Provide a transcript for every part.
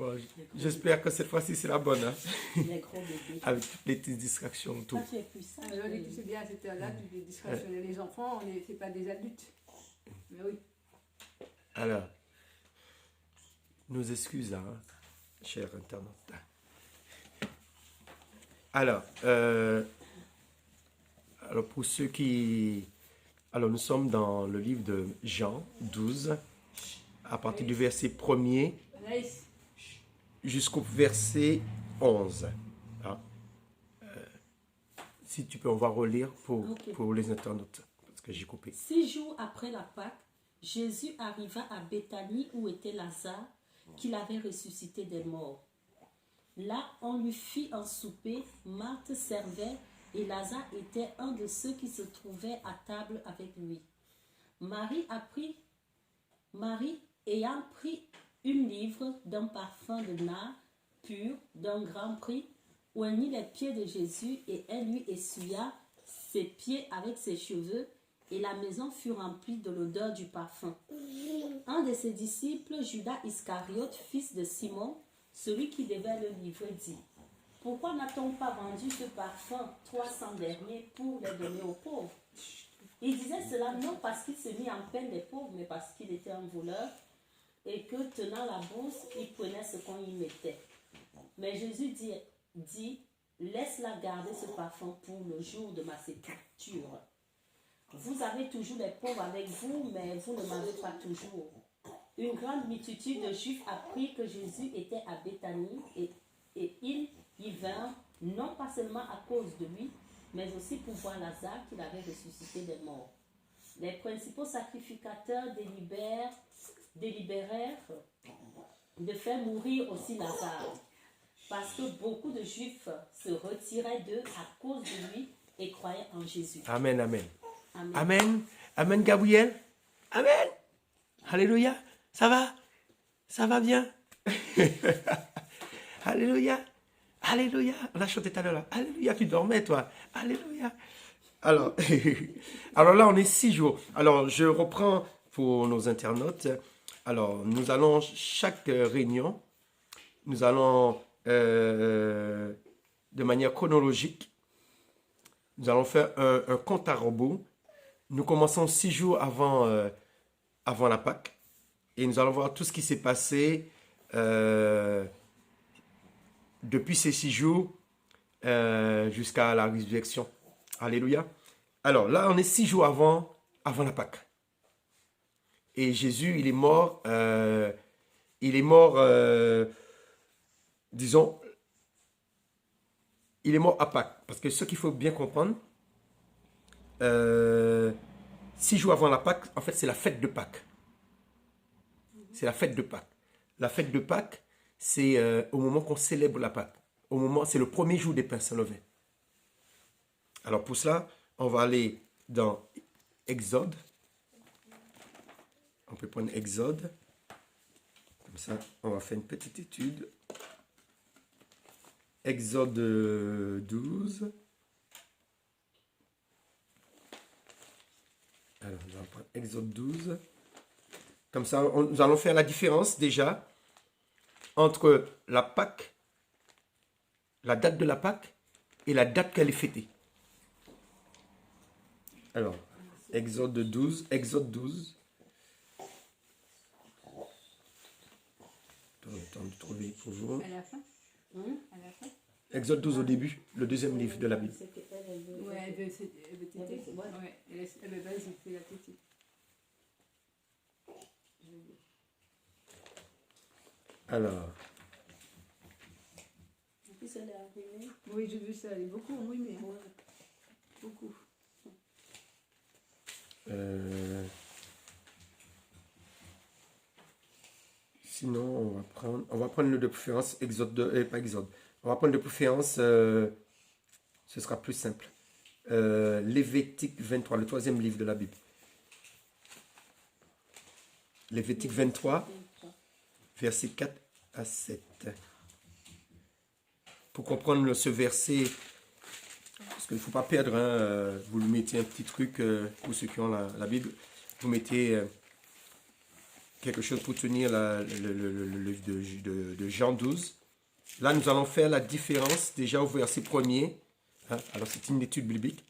Bon, j'espère que cette fois-ci c'est la bonne, hein? Les gros bébés. Avec toutes les petites distractions autour. Toi, tu es plus sage. Alors, tu sais bien, à cette heure-là, tu peux distractionner les enfants, c'est pas des adultes. Mais oui. Alors, nos excuses, hein, chers internautes. Alors, pour ceux qui... Alors, nous sommes dans le livre de Jean 12, à partir du verset 1er Anaïs, jusqu'au verset 11. Hein. Si tu peux, on va relire Ok. pour les internautes, parce que j'ai coupé. 6 jours après la Pâque, Jésus arriva à Béthanie où était Lazare, qu'il avait ressuscité des morts. Là, on lui fit un souper, Marthe servait et Lazare était un de ceux qui se trouvaient à table avec lui. Marie ayant pris une livre d'un parfum de nard pur d'un grand prix, oignit les pieds de Jésus et elle lui essuya ses pieds avec ses cheveux, et la maison fut remplie de l'odeur du parfum. Un de ses disciples, Judas Iscariote, fils de Simon, celui qui devait le livrer, dit: pourquoi n'a-t-on pas vendu ce parfum 300 deniers pour les donner aux pauvres? Il disait cela non parce qu'il se mit en peine des pauvres, mais parce qu'il était un voleur et que, tenant la bourse, il prenait ce qu'on y mettait. Mais Jésus dit, laisse-la garder ce parfum pour le jour de ma sépulture. Vous avez toujours les pauvres avec vous, mais vous ne m'avez pas toujours. Une grande multitude de Juifs apprit que Jésus était à Béthanie et ils y vinrent, non pas seulement à cause de lui, mais aussi pour voir Lazare qu'il avait ressuscité des morts. Les principaux sacrificateurs délibérèrent de faire mourir aussi Lazare, parce que beaucoup de Juifs se retiraient d'eux à cause de lui et croyaient en Jésus. Amen, amen. Amen. Amen. Amen, Gabriel. Amen. Alléluia. Ça va? Ça va bien? Alléluia. Alléluia. On a chanté tout à l'heure là. Alléluia, tu dormais toi. Alléluia. Alors, alors là, on est 6 jours. Alors, je reprends pour nos internautes. Alors, nous allons, chaque réunion, nous allons, de manière chronologique, nous allons faire un compte à rebours. Nous commençons 6 jours avant la Pâque. Et nous allons voir tout ce qui s'est passé depuis ces 6 jours jusqu'à la résurrection. Alléluia. Alors là, on est 6 jours avant la Pâque. Et Jésus, il est mort, disons, il est mort à Pâques. Parce que ce qu'il faut bien comprendre, 6 jours avant la Pâque, en fait, c'est la fête de Pâques. C'est la fête de Pâques. La fête de Pâques, c'est au moment qu'on célèbre la Pâque. C'est le premier jour des pains sans levain. Alors pour cela, on va aller dans Exode. On peut prendre Exode. Comme ça, on va faire une petite étude. Exode 12. Alors, on va prendre Exode 12. Comme ça, nous allons faire la différence déjà entre la Pâque, la date de la Pâque et la date qu'elle est fêtée. Alors, Exode 12. Attends de trouver pour vous. à la fin. À la fin. Exode 12 au début, le deuxième livre de la Bible. Ouais, elle veut téter. Ouais, elle veut vas-y, fais la petite. Alors, Oui, j'ai vu ça, elle est beaucoup enrhumée. Hein. Beaucoup. sinon, on va prendre le de préférence Exode 2, pas Exode. On va prendre de préférence, ce sera plus simple. Lévitique 23, le troisième livre de la Bible. Lévitique 23, versets 4 à 7. Pour comprendre ce verset, parce qu'il ne faut pas perdre, hein, vous lui mettez un petit truc, pour ceux qui ont la Bible, vous mettez quelque chose pour tenir le livre de Jean 12. Là, nous allons faire la différence déjà au verset 1er. Hein, alors, c'est une étude biblique.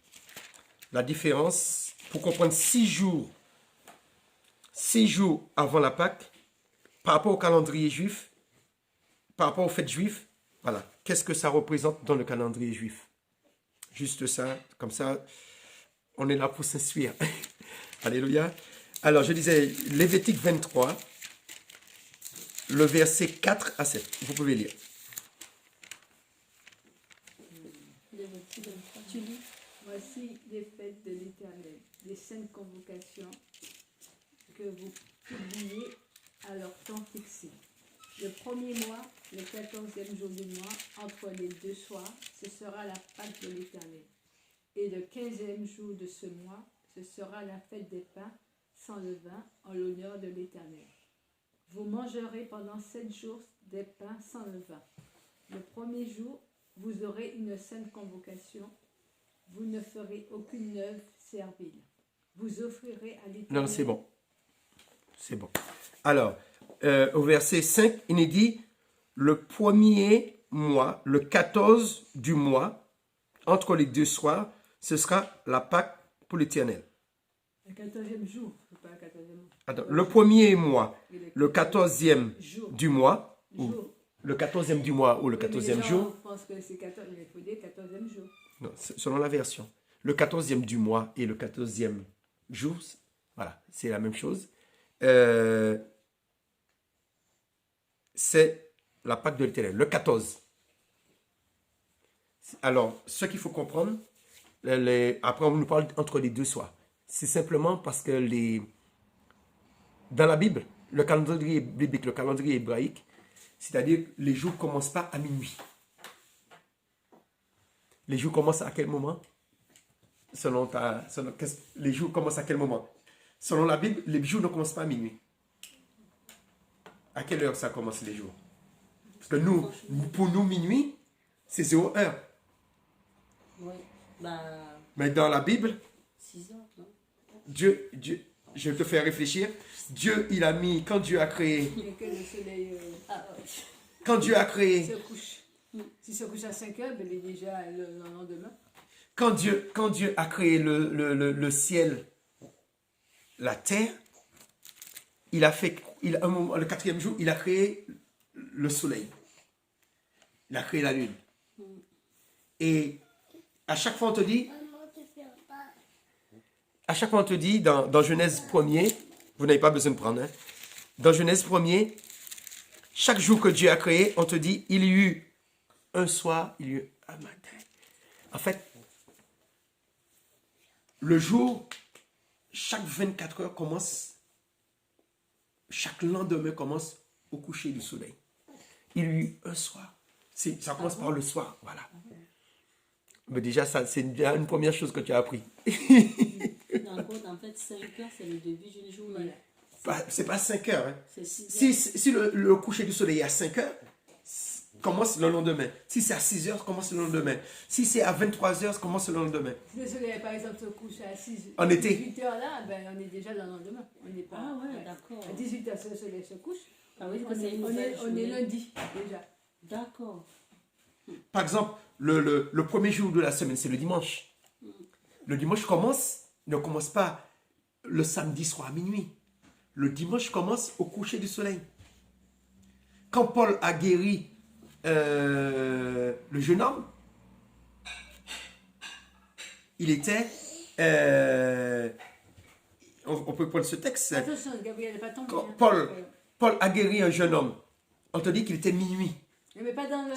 La différence, pour comprendre 6 jours avant la Pâque, par rapport au calendrier juif, par rapport aux fêtes juives, voilà, qu'est-ce que ça représente dans le calendrier juif? Juste ça, comme ça, on est là pour s'instruire. Alléluia. Alors, je disais, Lévitique 23, le verset 4 à 7. Vous pouvez lire. Tu lis. Voici les fêtes de l'Éternel, les saintes convocations que vous publiez à leur temps fixé. Le premier mois, le 14e jour du mois, entre les 2 soirs, ce sera la Pâque de l'Éternel. Et le 15e jour de ce mois, ce sera la fête des pains sans levain en l'honneur de l'Éternel. Vous mangerez pendant 7 jours des pains sans levain. Le premier jour, vous aurez une sainte convocation. Vous ne ferez aucune œuvre servile. Vous offrirez à l'Éternel. Non, c'est bon. C'est bon. Alors, au verset 5, il est dit, le premier mois, le 14 du mois, entre les 2 soirs, ce sera la Pâque pour l'Éternel. Le 14e jour, c'est pas le 14e mois. Attends, le premier mois, le 14e du mois, ou Jour. le 14e du mois ou le Oui, mais 14e les gens jour, pensent que c'est 14, il faut dire 14e jour. non, selon la version, le 14e du mois et le 14e jour, voilà, c'est la même chose. C'est la Pâque de l'Éternel, le 14. Alors, ce qu'il faut comprendre, après on nous parle entre les 2 soirs. C'est simplement parce que dans la Bible, le calendrier biblique, le calendrier hébraïque, c'est-à-dire les jours ne commencent pas à minuit. Les jours commencent à quel moment? Les jours commencent à quel moment? Selon la Bible, les jours ne commencent pas à minuit. À quelle heure ça commence les jours? Parce que pour nous, minuit, c'est 0 heure. Oui. Mais dans la Bible, 6 heures, non? Dieu, je vais te faire réfléchir. Dieu, il a mis, quand Dieu a créé, Et que le soleil quand Dieu a créé, se couche. S'il se couche à 5 heures, ben, il est déjà le lendemain. quand Dieu a créé le ciel, la terre, il a fait, le 4e jour, il a créé le soleil. Il a créé la lune. Et à chaque fois, on te dit, dans Genèse 1er, vous n'avez pas besoin de prendre, hein, dans Genèse 1er, chaque jour que Dieu a créé, on te dit, il y eut un soir, il y eut un matin. En fait, le jour, chaque 24 heures commence, chaque lendemain commence au coucher du soleil. Il y eut un soir. Ça commence par le soir, voilà. Mais déjà, ça, c'est une première chose que tu as appris. En fait, 5 heures, c'est le début d'une journée. C'est pas 5 heures. Hein. C'est 6 heures. Si le coucher du soleil est à 5 heures, commence le lendemain. Si c'est à 6 heures, commence le lendemain. Si c'est à 23 heures, commence le lendemain. Si le soleil, par exemple, se couche à 6 En été. 18 heures là, ben, on est déjà le lendemain. On n'est pas, Ah ouais, d'accord. À 18 heures, le soleil se couche. Ah oui, On est, on est lundi déjà. D'accord. Par exemple, le premier jour de la semaine, c'est le dimanche. Le dimanche ne commence pas le samedi soir à minuit. Le dimanche commence au coucher du soleil. Quand Paul a guéri le jeune homme, il était... on peut prendre ce texte. Attention, Gabriel n'est pas tombé. Quand Hein. Paul a guéri un jeune homme, on te dit qu'il était minuit. Mais pas dans le.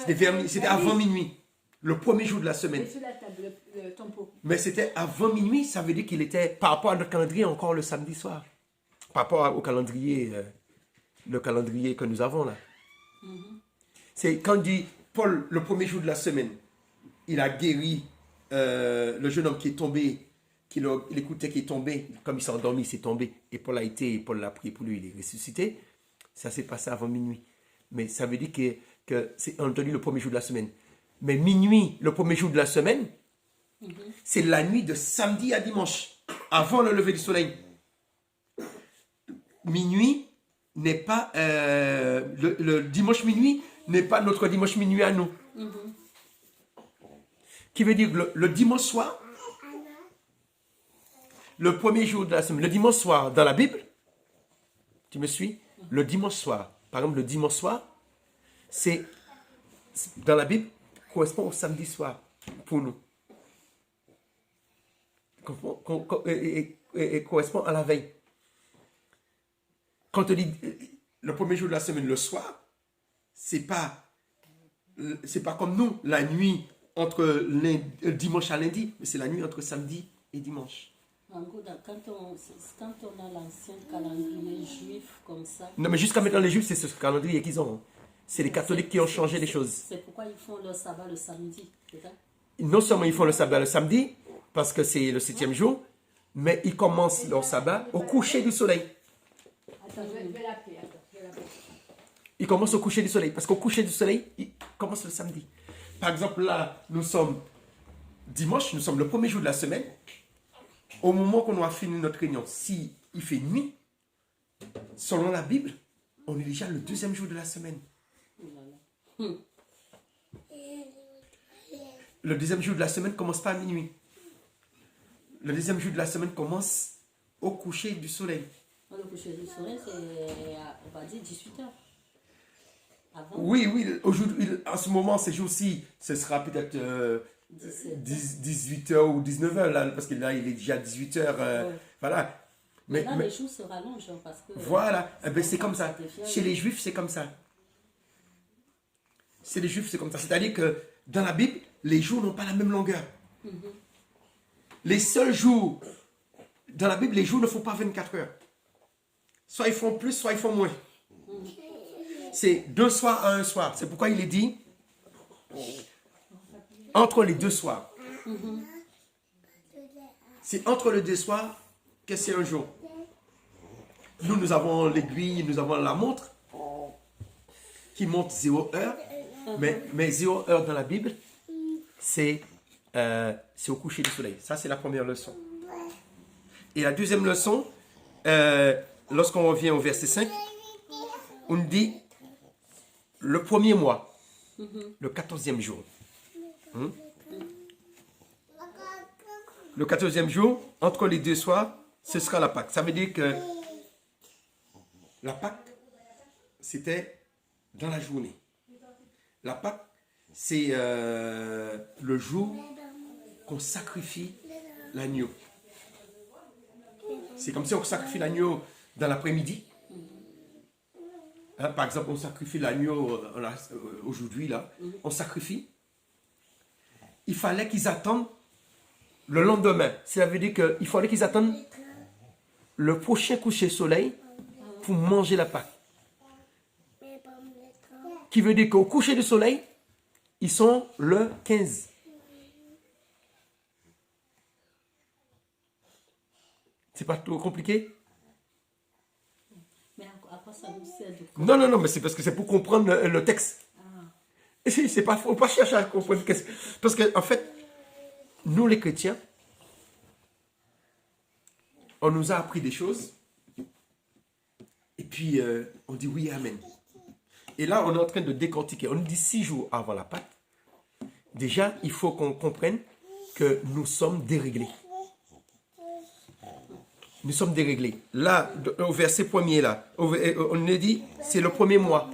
C'était avant minuit. Le premier jour de la semaine. Mais sur la table, le tempo. Mais c'était avant minuit, ça veut dire qu'il était, par rapport à notre calendrier, encore le samedi soir. Par rapport au calendrier, le calendrier que nous avons là. C'est quand dit Paul, le premier jour de la semaine, il a guéri le jeune homme qui est tombé, il écoutait qui est tombé, comme il s'est endormi, il s'est tombé. Et Paul l'a prié pour lui, il est ressuscité. Ça s'est passé avant minuit. Mais ça veut dire que c'est entendu le premier jour de la semaine. Mais minuit, le premier jour de la semaine, c'est la nuit de samedi à dimanche, avant le lever du soleil. Minuit, n'est pas le dimanche minuit n'est pas notre dimanche minuit à nous. Qui veut dire que le dimanche soir, le premier jour de la semaine, le dimanche soir dans la Bible, tu me suis? Le dimanche soir, par exemple, le dimanche soir, c'est dans la Bible correspond au samedi soir pour nous. Et correspond à la veille. Quand on dit le premier jour de la semaine, le soir, c'est pas comme nous, la nuit entre dimanche à lundi, mais c'est la nuit entre samedi et dimanche. En gros, quand on a l'ancien calendrier juif comme ça. Non, mais jusqu'à maintenant, les Juifs, c'est ce calendrier qu'ils ont. C'est les catholiques qui ont changé les choses. C'est pourquoi ils font leur sabbat le samedi, c'est ça? Non seulement ils font le sabbat le samedi, parce que c'est le 7e jour, mais ils commencent leur sabbat au coucher du soleil. Attends, je vais l'appeler. Ils commencent au coucher du soleil, parce qu'au coucher du soleil, ils commencent le samedi. Par exemple, là, nous sommes dimanche, nous sommes le premier jour de la semaine. Au moment qu'on aura fini notre réunion, si il fait nuit, selon la Bible, on est déjà le 2e jour de la semaine. Le 2e jour de la semaine commence pas à minuit. Le 2e jour de la semaine commence au coucher du soleil. Le coucher du soleil, c'est, on va dire, 18h. Avant. Oui, aujourd'hui, en ce moment, ces jours-ci, ce sera peut-être 18h ou 19h, là, parce que là, il est déjà 18h. Ouais. Voilà. Mais là, les jours se rallongent, parce que... Voilà, c'est comme ça. Chez les Juifs, c'est comme ça. Chez les Juifs, c'est comme ça. C'est-à-dire que dans la Bible, les jours n'ont pas la même longueur. Les seuls jours, dans la Bible, les jours ne font pas 24 heures. Soit ils font plus, soit ils font moins. C'est 2 soirs à 1 soir. C'est pourquoi il est dit entre les 2 soirs. C'est entre les 2 soirs que c'est un jour. Nous avons l'aiguille, nous avons la montre qui montre 0 heure. Mais 0 heure dans la Bible, c'est au coucher du soleil. Ça, c'est la première leçon. Et la deuxième leçon, lorsqu'on revient au verset 5, on dit le premier mois, le 14e jour. Le 14e jour, entre les 2 soirs, ce sera la Pâque. Ça veut dire que la Pâque, c'était dans la journée. La Pâque, c'est le jour qu'on sacrifie l'agneau. C'est comme si on sacrifie l'agneau dans l'après-midi. Hein, par exemple, on sacrifie l'agneau aujourd'hui, là. On sacrifie. Il fallait qu'ils attendent le lendemain. Ça veut dire qu'il fallait qu'ils attendent le prochain coucher soleil pour manger la Pâque. Qui veut dire qu'au coucher du soleil, ils sont le 15. C'est pas trop compliqué? Mais à quoi ça nous sert de... Non, mais c'est parce que c'est pour comprendre le texte. Et c'est pas, faut pas chercher à comprendre. Parce que, en fait, nous les chrétiens, on nous a appris des choses. Et puis, on dit oui, amen. Et là, on est en train de décortiquer. On nous dit 6 jours avant la Pâque. Déjà, il faut qu'on comprenne que nous sommes déréglés. Nous sommes déréglés. Là, au verset premier, là, on nous dit, c'est le premier mois.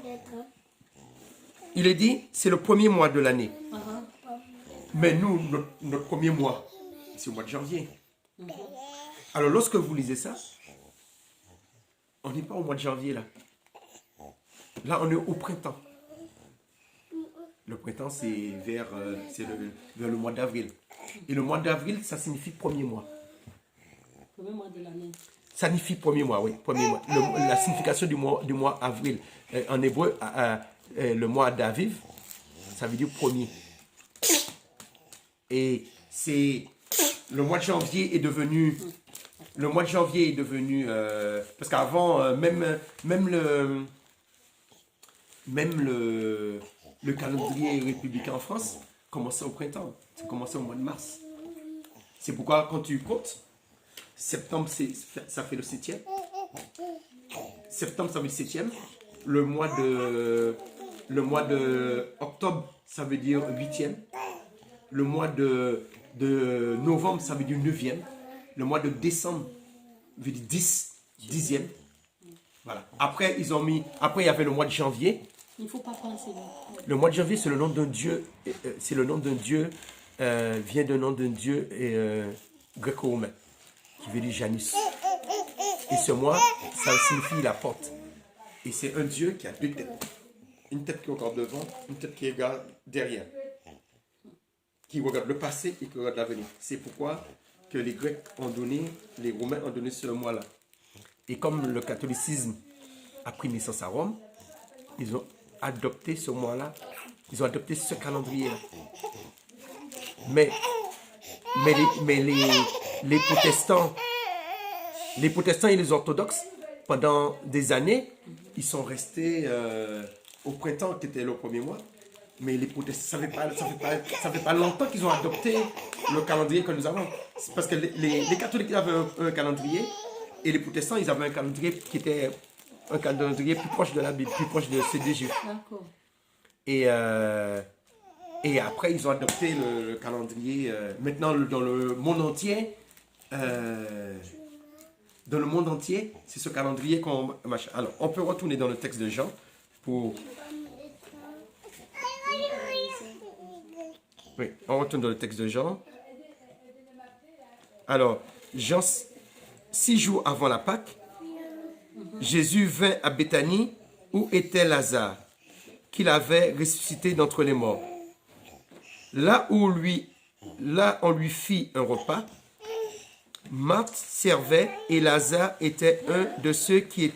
Il est dit, c'est le premier mois de l'année. Mais nous, notre premier mois, c'est au mois de janvier. Alors, lorsque vous lisez ça, on n'est pas au mois de janvier, là. Là, on est au printemps. Le printemps, c'est vers le mois d'avril. Et le mois d'avril, ça signifie premier mois. Premier mois de l'année. Ça signifie premier mois, oui. Premier mois. La signification du mois avril. En hébreu, le mois d'Aviv, ça veut dire premier. Et c'est le mois de janvier est devenu... Le mois de janvier est devenu... parce qu'avant, même le calendrier républicain en France commençait au printemps. Ça commençait au mois de mars. C'est pourquoi quand tu comptes, septembre, ça fait le 7e. septembre, ça veut dire septième. Le mois de octobre, ça veut dire huitième. Le mois de novembre, ça veut dire neuvième. Le mois de décembre veut dire 10e. Voilà. Après, il y avait le mois de janvier. Il ne faut pas penser. Le mois de janvier, c'est le nom d'un dieu. C'est le nom d'un dieu, vient d'un nom d'un dieu gréco-romain, qui veut dire Janus. Et ce mois, ça signifie la porte. Et c'est un dieu qui a deux têtes. Une tête qui regarde devant, une tête qui regarde derrière. Qui regarde le passé et qui regarde l'avenir. C'est pourquoi que les Grecs ont donné, les Romains ont donné ce mois-là. Et comme le catholicisme a pris naissance à Rome, ils ont adopté ce mois-là, ils ont adopté ce calendrier-là. Mais les protestants et les orthodoxes, pendant des années, ils sont restés au printemps, qui était le premier mois. Mais les protestants, ça fait pas longtemps qu'ils ont adopté le calendrier que nous avons. C'est parce que les catholiques avaient un calendrier, et les protestants, ils avaient un calendrier qui était un calendrier plus proche de la Bible, plus proche de ceux des Juifs. D'accord. Et après, ils ont adopté le calendrier. Maintenant, dans le monde entier, c'est ce calendrier qu'on... Alors, on peut retourner dans le texte de Jean pour... Oui, on retourne dans le texte de Jean. Alors, Jean, 6 jours avant la Pâque, Jésus vint à Béthanie où était Lazare, qu'il avait ressuscité d'entre les morts. Là, on lui fit un repas. Marthe servait et Lazare était un de ceux qui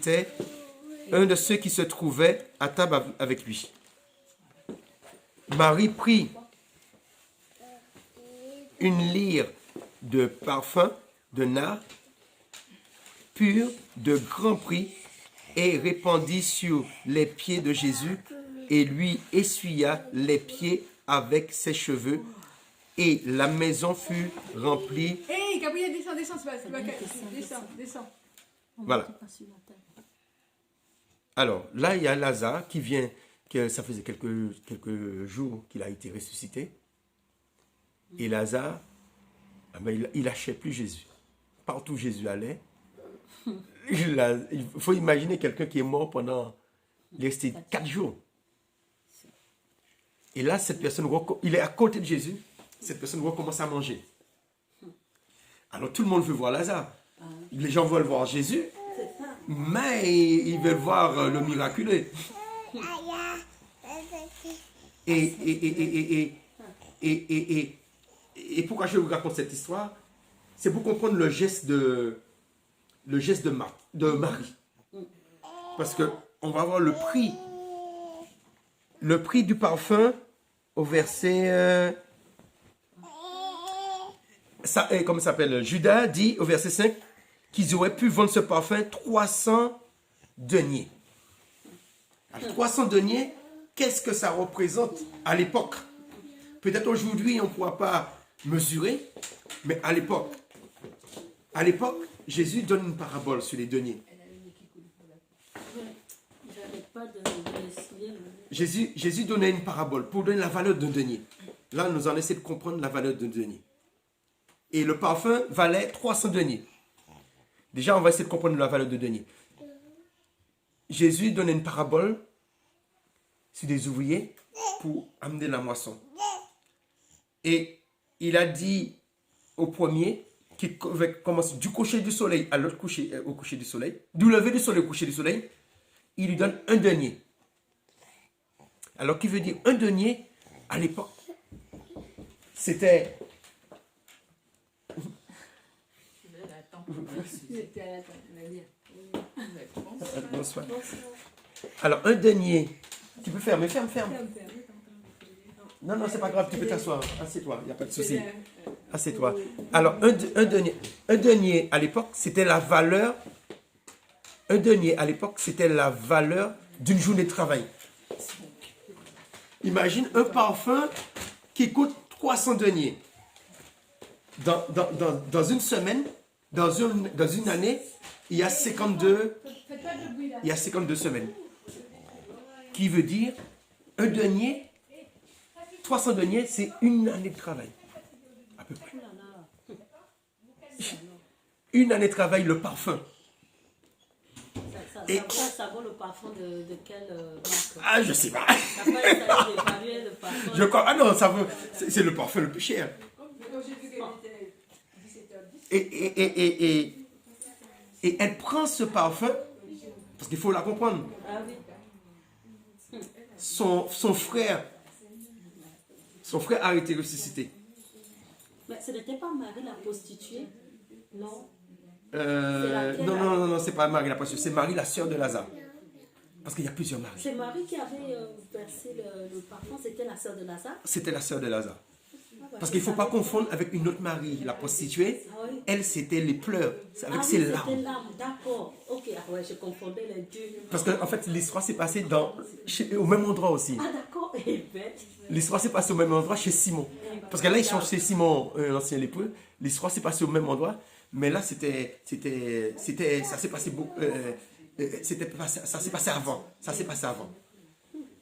se trouvaient à table avec lui. Marie prit une lyre de parfum de nard pur de grand prix et répandit sur les pieds de Jésus et lui essuya les pieds avec ses cheveux et la maison fut remplie. Hé, Gabriel, descends, descends. Voilà. Alors là, il y a Lazare qui vient, que ça faisait quelques jours qu'il a été ressuscité. Et Lazare, il lâchait plus Jésus. Partout où Jésus allait, il faut imaginer quelqu'un qui est mort pendant 4 jours. Et là, cette personne, il est à côté de Jésus. Cette personne recommence à manger. Alors tout le monde veut voir Lazare. Les gens veulent voir Jésus, mais ils veulent voir le miraculeux. Et pourquoi je vous raconte cette histoire? C'est pour comprendre le geste de Marie. Parce que on va voir le prix du parfum au verset... comment ça s'appelle? Judas dit au verset 5 qu'ils auraient pu vendre ce parfum 300 deniers. Alors, 300 deniers, qu'est-ce que ça représente à l'époque? Peut-être aujourd'hui, on ne pourra pas mesurer, mais à l'époque, Jésus donne une parabole sur les deniers. Jésus donnait une parabole pour donner la valeur d'un denier. Là, nous allons essayer de comprendre la valeur d'un denier. Et le parfum valait 300 deniers. Déjà, on va essayer de comprendre la valeur de denier. Jésus donnait une parabole sur des ouvriers pour amener la moisson. Et il a dit au premier, qui commence du coucher du soleil à l'autre coucher, au coucher du soleil, du lever du soleil au coucher du soleil, il lui donne un denier. Alors, qui veut dire un denier, à l'époque, c'était... Bonsoir. Alors, un denier, tu peux fermer, ferme. Non, c'est pas grave, tu peux t'asseoir. Assieds-toi, il n'y a pas de souci. Assieds-toi. Alors, un denier à l'époque, c'était la valeur. Un denier à l'époque, c'était la valeur d'une journée de travail. Imagine un parfum qui coûte 300 deniers. Dans une semaine, dans une année, il y a 52, il y a 52 semaines. Qui veut dire, un denier, 300 deniers, c'est une année de travail. À peu près. Une année de travail, le parfum. Ça vaut le parfum de quelle marque? Ah, je sais pas. T'as pas essayé d'évaluer le parfum? Ah non, ça veut, c'est le parfum le plus cher. Et elle prend ce parfum, parce qu'il faut la comprendre. Ah oui. Son frère a été ressuscité. Mais ce n'était pas Marie la prostituée? Non. Non, c'est pas Marie la prostituée, c'est Marie la sœur de Lazare. Parce qu'il y a plusieurs Marie. C'est Marie qui avait versé le parfum, c'était la sœur de Lazare? C'était la sœur de Lazare. Parce qu'il ne faut pas confondre avec une autre Marie, la prostituée. Ah oui. Elle, c'était les pleurs, avec ses C'était larmes. l'âme, d'accord. Ok, ah ouais, je confondais les deux. Parce qu'en fait, l'histoire s'est passée au même endroit aussi. Ah d'accord, et bête. L'histoire s'est passée au même endroit chez Simon. Parce que là, ils sont chez Simon, l'ancien lépreux. L'histoire s'est passée au même endroit. Mais là, ça s'est passé beaucoup. Ça s'est passé avant. Ça s'est passé avant.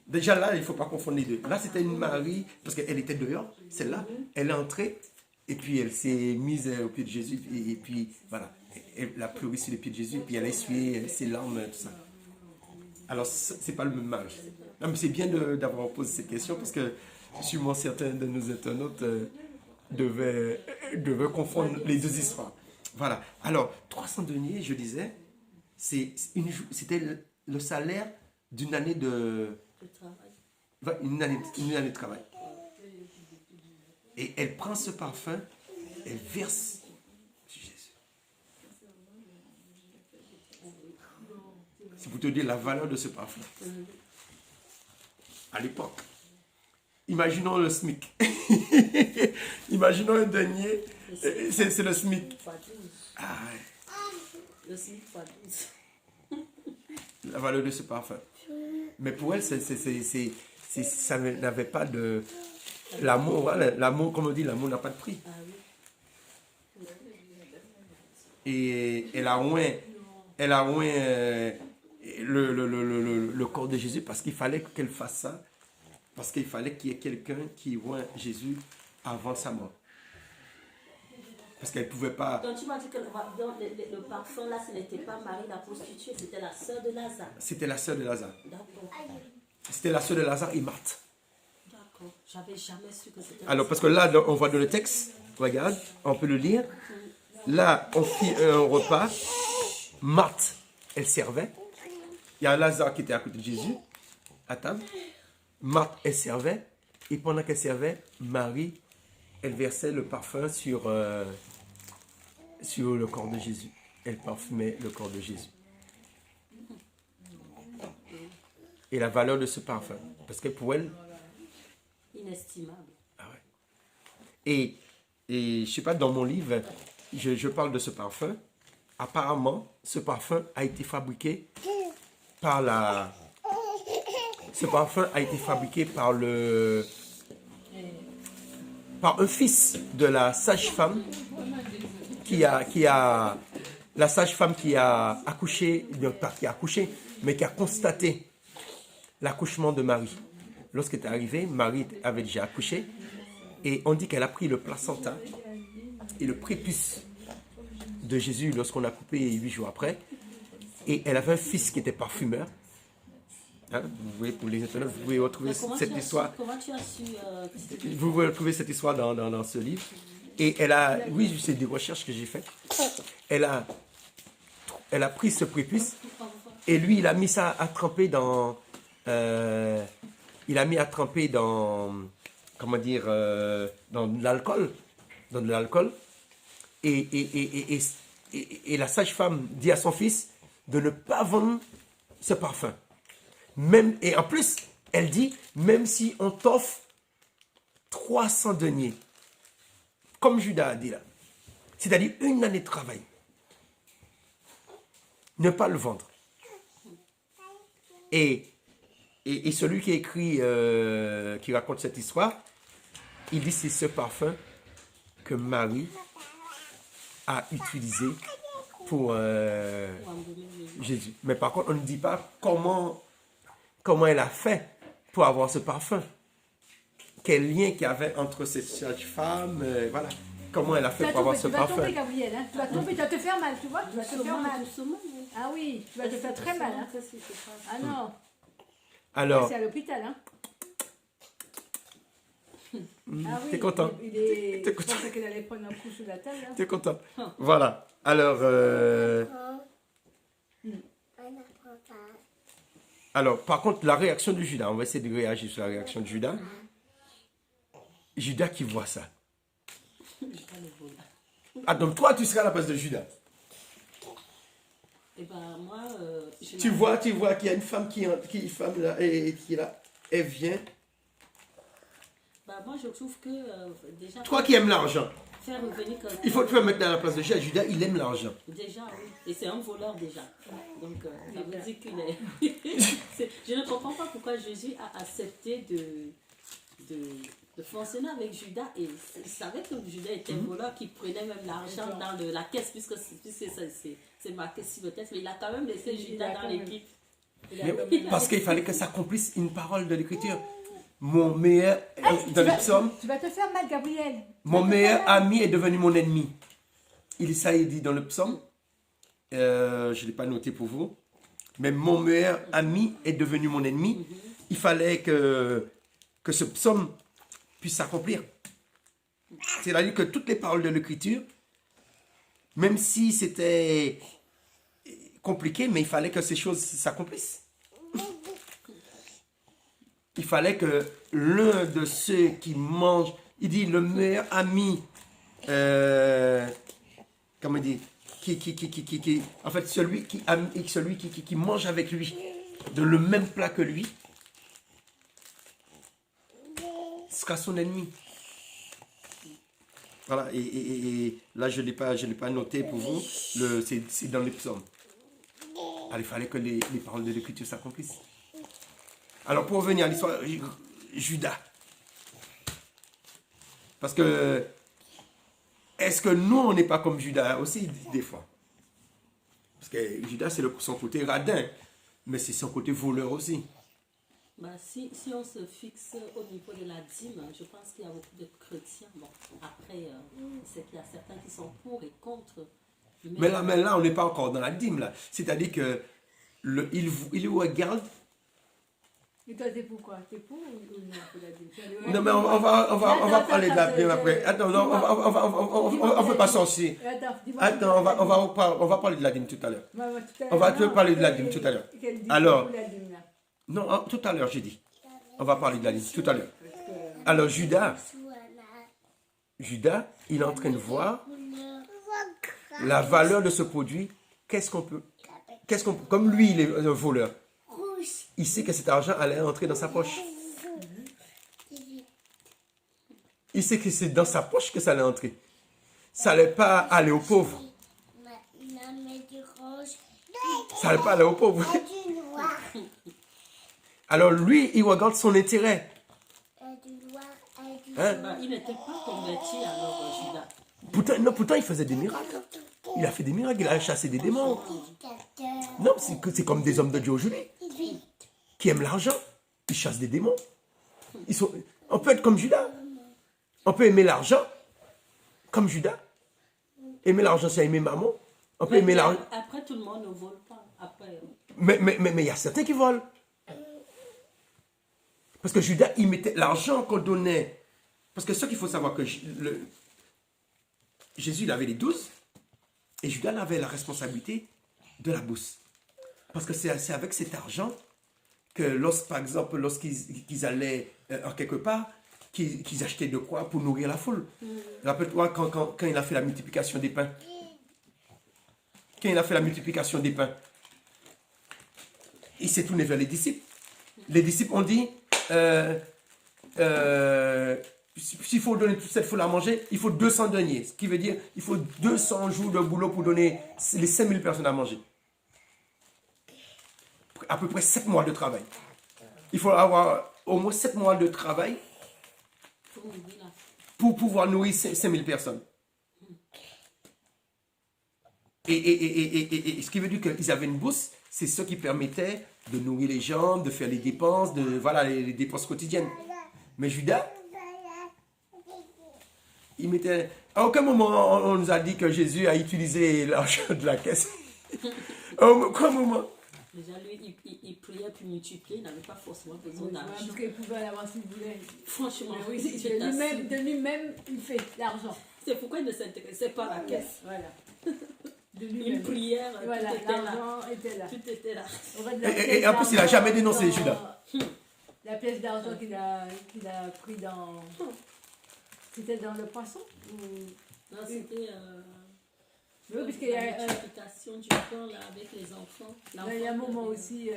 Déjà là, il ne faut pas confondre les deux. Là, c'était une Marie, parce qu'elle était dehors, celle-là. Elle est entrée, et puis elle s'est mise au pied de Jésus. Et puis, voilà. Elle a pleuré sur les pieds de Jésus, et puis elle a essuyé ses larmes, tout ça. Alors, ce n'est pas le même Marie. Non, mais c'est bien d'avoir posé cette question, parce que sûrement certains de nos internautes devaient confondre les deux histoires. Voilà. Alors, 300 deniers, je disais, c'était le salaire d'une année de travail. Une année de travail. Et elle prend ce parfum, elle verse sur Jésus. C'est pour te dire la valeur de ce parfum. À l'époque. Imaginons le SMIC. Imaginons un denier. C'est le SMIC. Ah ouais. Le SMIC fois 12. La valeur de ce parfum. Mais pour elle, ça n'avait pas de... L'amour, voilà, l'amour, comme on dit, l'amour n'a pas de prix. Ah oui. Et elle a oint le corps de Jésus parce qu'il fallait qu'elle fasse ça. Parce qu'il fallait qu'il y ait quelqu'un qui oint Jésus avant sa mort. Parce qu'elle ne pouvait pas... Donc tu m'as dit que le parfum là, ce n'était pas Marie la prostituée, c'était la sœur de Lazare. C'était la sœur de Lazare. D'accord. C'était la sœur de Lazare et Marthe. D'accord. J'avais jamais su que c'était... Alors, parce que là, on voit dans le texte, regarde, on peut le lire. Là, on fit un repas. Marthe, elle servait. Il y a Lazare qui était à côté de Jésus, à table. Marthe, elle servait. Et pendant qu'elle servait, Marie, elle versait le parfum sur le corps de Jésus. Elle parfumait le corps de Jésus. Et la valeur de ce parfum. Parce que pour elle... Inestimable. Ah ouais. Et je ne sais pas, dans mon livre, je parle de ce parfum. Apparemment, ce parfum a été fabriqué par Ce parfum a été fabriqué par un fils de la sage-femme la sage-femme qui a accouché, pas qui a accouché, mais qui a constaté l'accouchement de Marie. Lorsqu'elle est arrivée, Marie avait déjà accouché et on dit qu'elle a pris le placenta et le prépuce de Jésus lorsqu'on a coupé 8 jours après. Et elle avait un fils qui était parfumeur. Hein, vous voyez, pour les internautes, vous pouvez retrouver cette histoire. Comment tu as su Vous pouvez retrouver cette histoire dans ce livre. Et elle a, oui, c'est des recherches que j'ai faites. Elle a pris ce prépuce et lui, il a mis ça à tremper dans... comment dire, dans de l'alcool. Dans de l'alcool. Et la sage-femme dit à son fils de ne pas vendre ce parfum. Et en plus, elle dit, même si on t'offre 300 deniers, comme Judas a dit là, c'est-à-dire une année de travail, ne pas le vendre. Et celui qui écrit, qui raconte cette histoire, il dit c'est ce parfum que Marie a utilisé pour embaumer Jésus. Jésus. Mais par contre, on ne dit pas comment elle a fait pour avoir ce parfum. Quel lien qu'il y avait entre cette femme, voilà. Comment elle a fait pour avoir ce tu vas parfum. tomber, Gabriel, hein. Tu vas tomber, tu vas te faire mal, tu vois, tu vas te faire mal. Doucement, oui. Ah oui, tu vas te faire très mal, hein. Ça, c'est pas- Ah non, Alors, c'est à l'hôpital, hein. Ah oui, t'es content. T'es T'es Je content. pensais qu'elle allait prendre un coup sous la table, hein. tu es content. Voilà. Alors, par contre, la réaction de Judas, on va essayer de réagir sur la réaction de Judas. Judas qui voit ça. Ah, donc toi, tu seras à la place de Judas. Eh ben, moi, je Tu vois qu'il y a une femme qui femme là, et qui est là. Elle vient. Bah, moi, je trouve que déjà, Toi qui aimes l'argent. faire revenir quelqu'un. Il faut te mettre à la place de Judas. Judas, il aime l'argent. Déjà, oui. Et c'est un voleur déjà. Donc, ça veut dire qu'il est. Je ne comprends pas pourquoi Jésus a accepté de fonctionner avec Judas. Et il savait que Judas était un voleur qui prenait même l'argent dans la caisse, puisque c'est marqué sur le texte. Mais il a quand même laissé Judas dans l'équipe. Parce qu'il fallait que s'accomplisse une parole de l'écriture. Mon meilleur, dans le psaume, Tu vas te faire mal, Gabriel. mon meilleur ami est devenu mon ennemi. Ça il dit dans le psaume. Je ne l'ai pas noté pour vous. Mais mon meilleur ami est devenu mon ennemi. Il fallait que ce psaume puisse s'accomplir. C'est-à-dire que toutes les paroles de l'écriture, même si c'était compliqué, mais il fallait que ces choses s'accomplissent. Il fallait que l'un de ceux qui mangent, il dit le meilleur ami, comment il dit, en fait celui qui mange avec lui, de le même plat que lui, sera son ennemi. Voilà, et là je l'ai pas noté pour vous, c'est dans les psaumes. Alors, il fallait que les paroles de l'écriture s'accomplissent. Alors, pour revenir à l'histoire, Judas. Parce que, est-ce que nous, on n'est pas comme Judas aussi, des fois? Parce que Judas, c'est son côté radin, mais c'est son côté voleur aussi. Bah, si on se fixe au niveau de la dîme, je pense qu'il y a beaucoup de chrétiens. Bon, après, c'est qu'il y a certains qui sont pour et contre. Mais là, on n'est pas encore dans la dîme, là. C'est-à-dire que il regarde. Et toi, t'es pour quoi? T'es pour ou non pour la dîme? Non, mais on va parler de la dîme après. Attends, non, on ne peut pas sorcier. Attends, on va parler de la dîme tout à l'heure. On va te parler de la dîme tout à l'heure. Alors, non, tout à l'heure, j'ai dit. On va parler de la dîme tout à l'heure. Alors, Judas, il est en train de voir la valeur de ce produit. Comme lui, il est un voleur. Il sait que cet argent allait entrer dans sa poche. Il sait que c'est dans sa poche que ça allait entrer. Ça n'allait pas aller aux pauvres. Ça n'allait pas aller aux pauvres. Alors lui, il regarde son intérêt. Bah, il n'était pas converti alors, Judas. Pourtant, il faisait des miracles. Il a fait des miracles, il a chassé des démons. Non, c'est comme des hommes de Dieu aujourd'hui. Qui aiment l'argent. Ils chassent des démons. On peut être comme Judas. On peut aimer l'argent comme Judas. Aimer l'argent, c'est aimer maman. On peut aimer l'argent. Après, tout le monde ne vole pas. Après, Mais il y a certains qui volent. Parce que Judas, il mettait l'argent qu'on donnait. Parce que ce qu'il faut savoir, que Jésus, il avait les 12. Et Judas avait la responsabilité de la bourse. Parce que c'est avec cet argent que, par exemple, lorsqu'ils allaient quelque part, qu'ils achetaient de quoi pour nourrir la foule. Rappelle-toi quand il a fait la multiplication des pains. Quand il a fait la multiplication des pains, il s'est tourné vers les disciples. Les disciples ont dit, s'il faut donner toute cette foule à manger, il faut 200 deniers. Ce qui veut dire il faut 200 jours de boulot pour donner les 5000 personnes à manger. À peu près 7 mois de travail. Il faut avoir au moins 7 mois de travail pour pouvoir nourrir 5000 personnes. Et ce qui veut dire qu'ils avaient une bourse, c'est ce qui permettait de nourrir les gens, de faire les dépenses, voilà, les dépenses quotidiennes. Mais Judas, il mettait... À aucun moment, on nous a dit que Jésus a utilisé l'argent de la caisse. À aucun moment. Déjà, lui, il priait pour multiplier, il n'avait pas forcément besoin d'argent. Parce qu'il pouvait en avoir s'il voulait. Franchement, Oui, c'est de lui-même, il fait l'argent. C'est pourquoi il ne s'intéressait pas à la caisse. Voilà. De Une lui-même. prière, Voilà, tout était là. l'argent était là. Tout était là. Et en plus, il n'a jamais dénoncé Judas. La pièce d'argent qu'il a pris dans... C'était dans le poisson ou... Non, c'était Oui, parce qu'il y a... l'utilisation du pain là, avec les enfants. Il y a un moment aussi,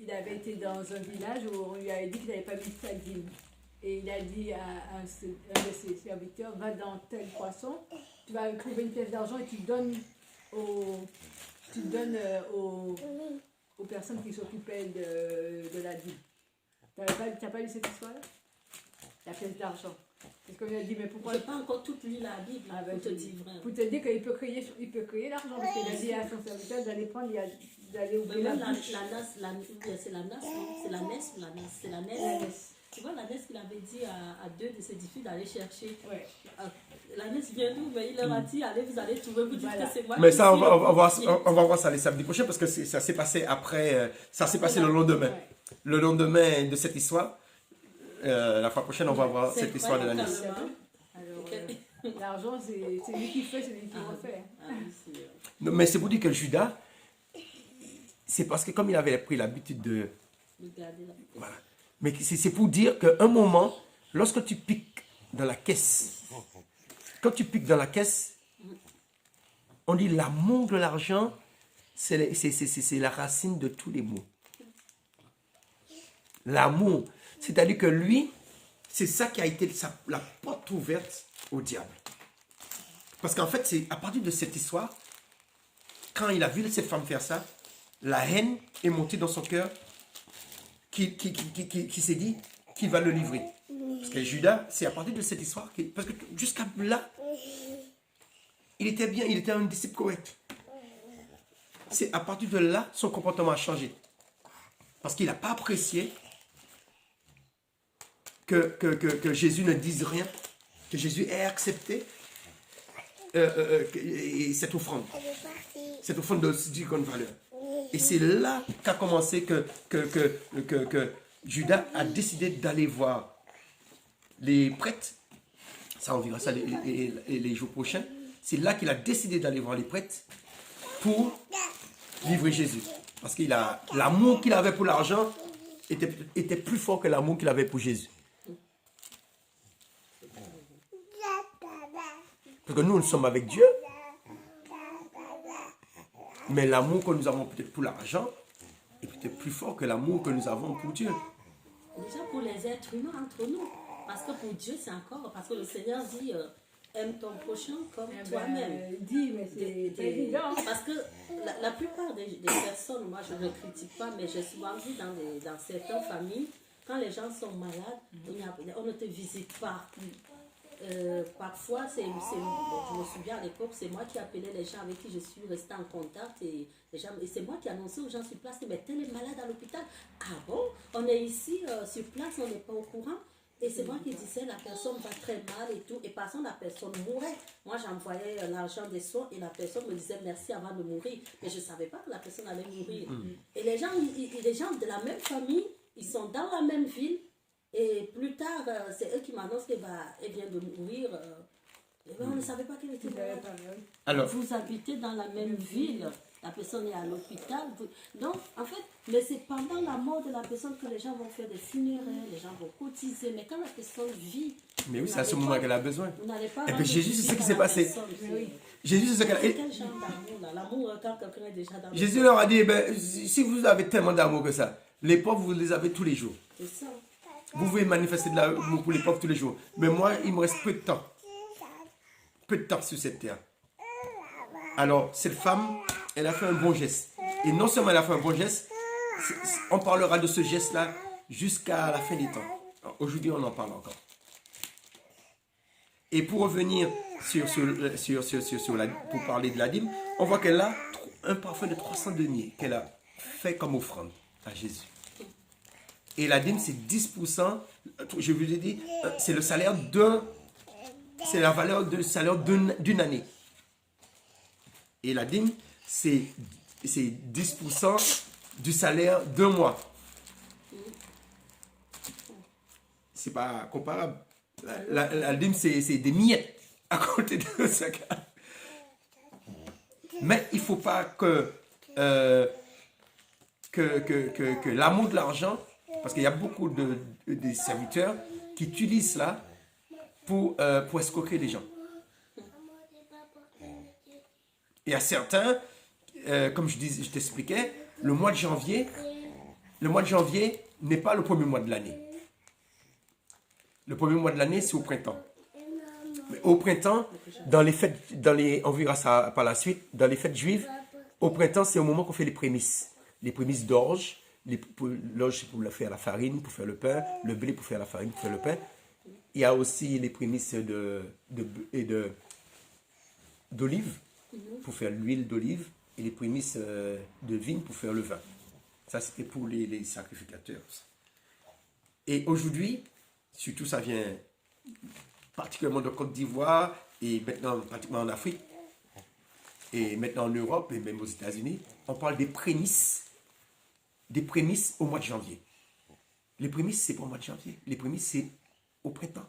il avait été dans un village où on lui avait dit qu'il n'avait pas mis sa dîme. Et il a dit à un de ses serviteurs, va dans tel poisson, tu vas trouver une pièce d'argent et tu donnes aux personnes qui s'occupaient de la dîme. Tu n'as pas lu cette histoire-là? La pièce d'argent. Parce qu'on lui a dit, mais pourquoi... Je n'ai pas encore tout lu la Bible, pour te dire vrai. Pour te dire qu'il peut créer l'argent, parce qu'il a dit à son serviteur d'aller prendre, d'aller ouvrir la bouche. C'est la NES ou la NES? C'est la NES. Tu vois, la NES qu'il avait dit à deux de ses disciples d'aller chercher. Ouais. La NES vient d'où? Mais il leur a dit, allez, vous allez trouver, vous dites que c'est moi. Mais ça, on va voir ça les samedis prochains, parce que ça s'est passé après, ça s'est passé le lendemain. Ouais. Le lendemain de cette histoire, la fois prochaine, on va voir cette histoire de la NES. Alors, l'argent, c'est lui qui fait, c'est lui qui refait. Non, mais c'est pour dire que Judas, c'est parce que comme il avait pris l'habitude de... Voilà. Mais c'est pour dire qu'à un moment, lorsque tu piques dans la caisse, quand tu piques dans la caisse, on dit l'amour de l'argent, c'est la racine de tous les maux. L'amour. C'est-à-dire que lui, c'est ça qui a été la porte ouverte au diable. Parce qu'en fait, c'est à partir de cette histoire, quand il a vu cette femme faire ça, la haine est montée dans son cœur, qui s'est dit qu'il va le livrer. Parce que Judas, c'est à partir de cette histoire, parce que jusqu'à là, il était bien, il était un disciple correct. C'est à partir de là, son comportement a changé. Parce qu'il n'a pas apprécié que Jésus ne dise rien, que Jésus ait accepté cette offrande de si grande valeur. Et c'est là qu'a commencé que Judas a décidé d'aller voir les prêtres. Ça, on verra ça les jours prochains. C'est là qu'il a décidé d'aller voir les prêtres pour livrer Jésus. Parce que l'amour qu'il avait pour l'argent était plus fort que l'amour qu'il avait pour Jésus. Parce que nous sommes avec Dieu. Mais l'amour que nous avons peut-être pour l'argent est peut-être plus fort que l'amour que nous avons pour Dieu. Déjà pour les êtres humains entre nous. Parce que pour Dieu, c'est encore... Parce que le Seigneur dit, aime ton prochain comme toi-même. Dit, mais c'est évident. Parce que la plupart des personnes, moi je ne critique pas, mais j'ai souvent vu dans certaines familles, quand les gens sont malades, on ne te visite pas. Parfois, bon, je me souviens à l'époque, c'est moi qui appelais les gens avec qui je suis restée en contact et c'est moi qui annonçais aux gens sur place, mais tel est malade à l'hôpital. Ah bon, on est ici sur place, on n'est pas au courant. Et c'est moi qui disais, la personne va très mal et tout. Et par exemple, la personne mourait. Moi, j'envoyais l'argent des soins et la personne me disait merci avant de mourir. Mais je ne savais pas que la personne allait mourir. Et les gens de la même famille, ils sont dans la même ville. Et plus tard, c'est eux qui m'annoncent qu'elle vient de mourir. On ne savait pas qu'elle était malade. Alors, vous habitez dans la même ville. La personne est à l'hôpital. Donc, en fait, mais c'est pendant la mort de la personne que les gens vont faire des funérailles, les gens vont cotiser. Mais quand la personne vit... mais oui, c'est à ce moment qu'elle a besoin. Vous n'allez pas... Et bien Jésus, c'est ce qui s'est passé. Jésus, c'est ce qu'elle a... Quel genre d'amour, là? L'amour, quand quelqu'un est déjà dans... Jésus leur a dit, si vous avez tellement d'amour que ça, les pauvres, vous les avez tous les jours. C'est ça. Vous pouvez manifester de l'amour pour les pauvres tous les jours. Mais moi, il me reste peu de temps. Peu de temps sur cette terre. Alors, cette femme, elle a fait un bon geste. Et non seulement elle a fait un bon geste, on parlera de ce geste-là jusqu'à la fin des temps. Aujourd'hui, on en parle encore. Et pour revenir pour parler de la dîme, on voit qu'elle a un parfum de 300 deniers qu'elle a fait comme offrande à Jésus. Et la dîme, c'est 10%, je vous ai dit, c'est le salaire c'est la valeur du salaire d'une année. Et la dîme, c'est 10% du salaire d'un mois. C'est pas comparable. La dîme, c'est des miettes à côté de ça. Mais il ne faut pas que l'amour de l'argent, parce qu'il y a beaucoup de serviteurs qui utilisent cela pour escroquer les gens. Il y a certains, comme je t'expliquais, le mois de janvier n'est pas le premier mois de l'année. Le premier mois de l'année, c'est au printemps. Mais au printemps, dans les fêtes, on verra ça par la suite, dans les fêtes juives, au printemps, c'est au moment qu'on fait les prémices. Les prémices d'orge. L'orge, c'est pour faire la farine, pour faire le pain. Le blé, pour faire la farine, pour faire le pain. Il y a aussi les prémices d'olive, pour faire l'huile d'olive. Et les prémices de vigne, pour faire le vin. Ça, c'était pour les sacrificateurs. Et aujourd'hui, surtout ça vient particulièrement de Côte d'Ivoire et maintenant pratiquement en Afrique et maintenant en Europe et même aux États-Unis, on parle des prémices au mois de janvier. Les prémices, c'est pas au mois de janvier. Les prémices, c'est au printemps.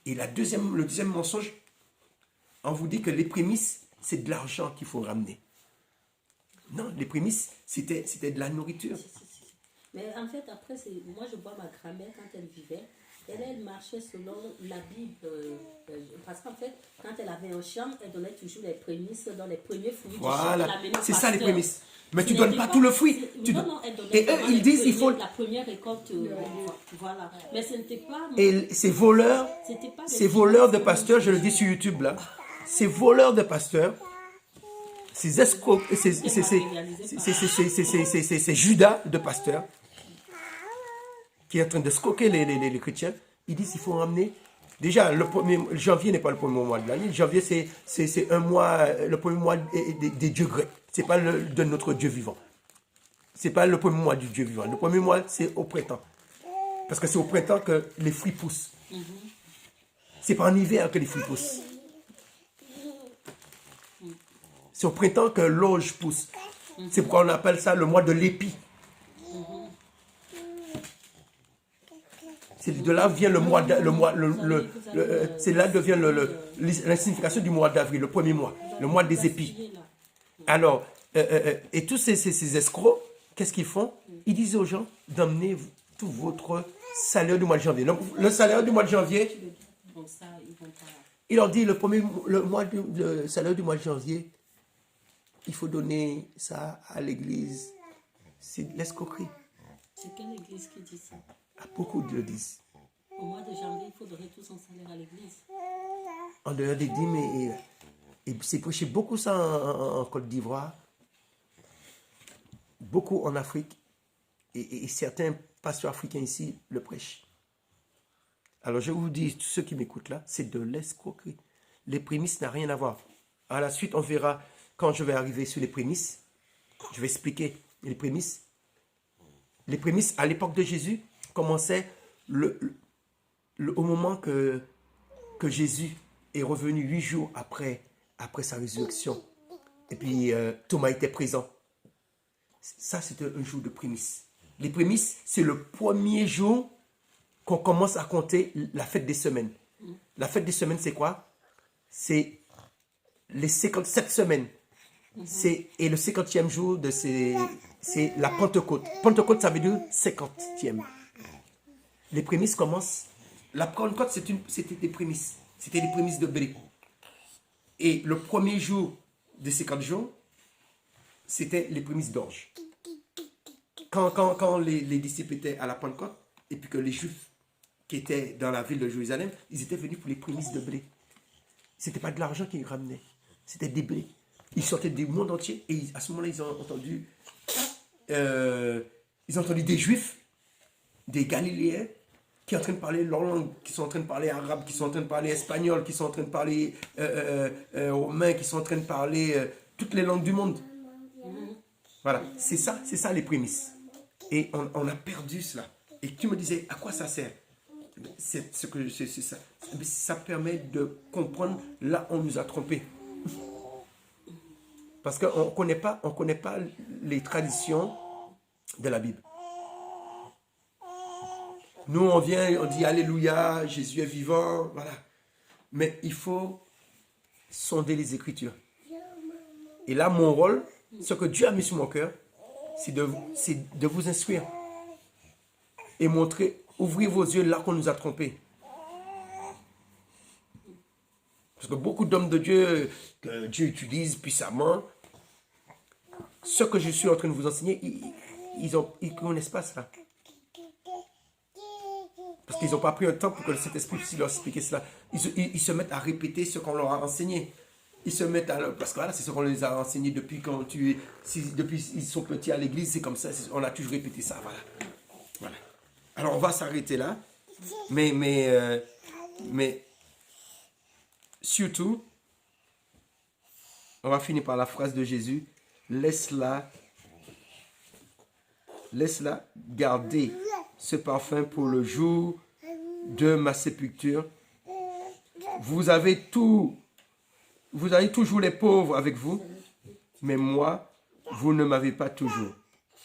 Et le deuxième mensonge, on vous dit que les prémices, c'est de l'argent qu'il faut ramener. Non, les prémices, c'était de la nourriture. Mais en fait, après, moi je vois ma grand-mère quand elle vivait. Elle marchait selon la Bible. Parce qu'en fait, quand elle avait un champ, elle donnait toujours les prémices dans les premiers fruits voilà. du champ. C'est ça les prémices. Mais tu ne donnes pas tout le fruit. Non, elle donnait et eux, ils disent il faut... la première récolte. Voilà. Mais ce n'était pas... Et ces voleurs de pasteurs, je le dis sur YouTube là, ces voleurs de pasteurs, ces escrocs, c'est Judas de pasteur qui est en train de escroquer les chrétiens. Ils disent qu'il faut ramener. Déjà, janvier n'est pas le premier mois de l'année. Janvier, c'est un mois, le premier mois des dieux grecs. Ce n'est pas de notre Dieu vivant. Ce n'est pas le premier mois du Dieu vivant. Le premier mois, c'est au printemps. Parce que c'est au printemps que les fruits poussent. Ce n'est pas en hiver que les fruits poussent. C'est au printemps que l'orge pousse. C'est pourquoi on appelle ça le mois de l'épi. C'est de là vient c'est là devient la signification du mois d'avril, le premier mois, le mois des épis. Alors, et tous ces escrocs, qu'est-ce qu'ils font? Ils disent aux gens d'emmener tout votre salaire du mois de janvier. Le salaire du mois de janvier, il leur dit le salaire du mois de janvier, il faut donner ça à l'église. C'est de l'escroquerie. C'est quelle église qui dit ça? Beaucoup le disent. Au mois de janvier, il faut donner tout son salaire à l'église. En dehors des dîmes, et c'est prêché beaucoup ça en Côte d'Ivoire, beaucoup en Afrique, et certains pasteurs africains ici le prêchent. Alors je vous dis, tous ceux qui m'écoutent là, c'est de l'escroquerie. Les prémices n'ont rien à voir. À la suite, on verra, quand je vais arriver sur les prémices, je vais expliquer les prémices. Les prémices, à l'époque de Jésus, commençaient au moment que Jésus est revenu 8 jours après sa résurrection. Et puis Thomas était présent. Ça, c'était un jour de prémices. Les prémices, c'est le premier jour qu'on commence à compter la fête des semaines. La fête des semaines, c'est quoi? C'est les 57 semaines. Et le 50e jour, c'est la Pentecôte. Pentecôte, ça veut dire 50e. Les prémices commencent. La Pentecôte, c'était des prémices. C'était des prémices de blé. Et le premier jour de ces 4 jours, c'était les prémices d'orge. Quand les disciples étaient à la Pentecôte, et puis que les Juifs qui étaient dans la ville de Jérusalem, ils étaient venus pour les prémices de blé. Ce n'était pas de l'argent qu'ils ramenaient, c'était des blés. Ils sortaient du monde entier, et à ce moment-là, ils ont entendu des Juifs, des Galiléens, qui sont en train de parler leur langue, qui sont en train de parler arabe, qui sont en train de parler espagnol, qui sont en train de parler roumain, qui sont en train de parler toutes les langues du monde. Voilà, c'est ça les prémices. Et on a perdu cela. Et tu me disais, à quoi ça sert? C'est ça. Ça permet de comprendre là où on nous a trompés. Parce qu'on ne connaît pas les traditions de la Bible. Nous, on vient, on dit Alléluia, Jésus est vivant, voilà. Mais il faut sonder les Écritures. Et là, mon rôle, ce que Dieu a mis sur mon cœur, c'est de vous instruire. Et montrer, ouvrir vos yeux là qu'on nous a trompés. Parce que beaucoup d'hommes de Dieu, que Dieu utilise puissamment, ce que je suis en train de vous enseigner, ils ne connaissent pas cela. Parce qu'ils n'ont pas pris un temps pour que cet esprit puisse leur expliquer cela. Ils se mettent à répéter ce qu'on leur a enseigné. Ils se mettent à... Parce que voilà, c'est ce qu'on les a enseignés depuis depuis ils sont petits à l'église, c'est comme ça. On a toujours répété ça, voilà. Alors, on va s'arrêter là. Mais surtout, on va finir par la phrase de Jésus. Laisse-la garder ce parfum pour le jour de ma sépulture. Vous avez toujours les pauvres avec vous, mais moi, vous ne m'avez pas toujours.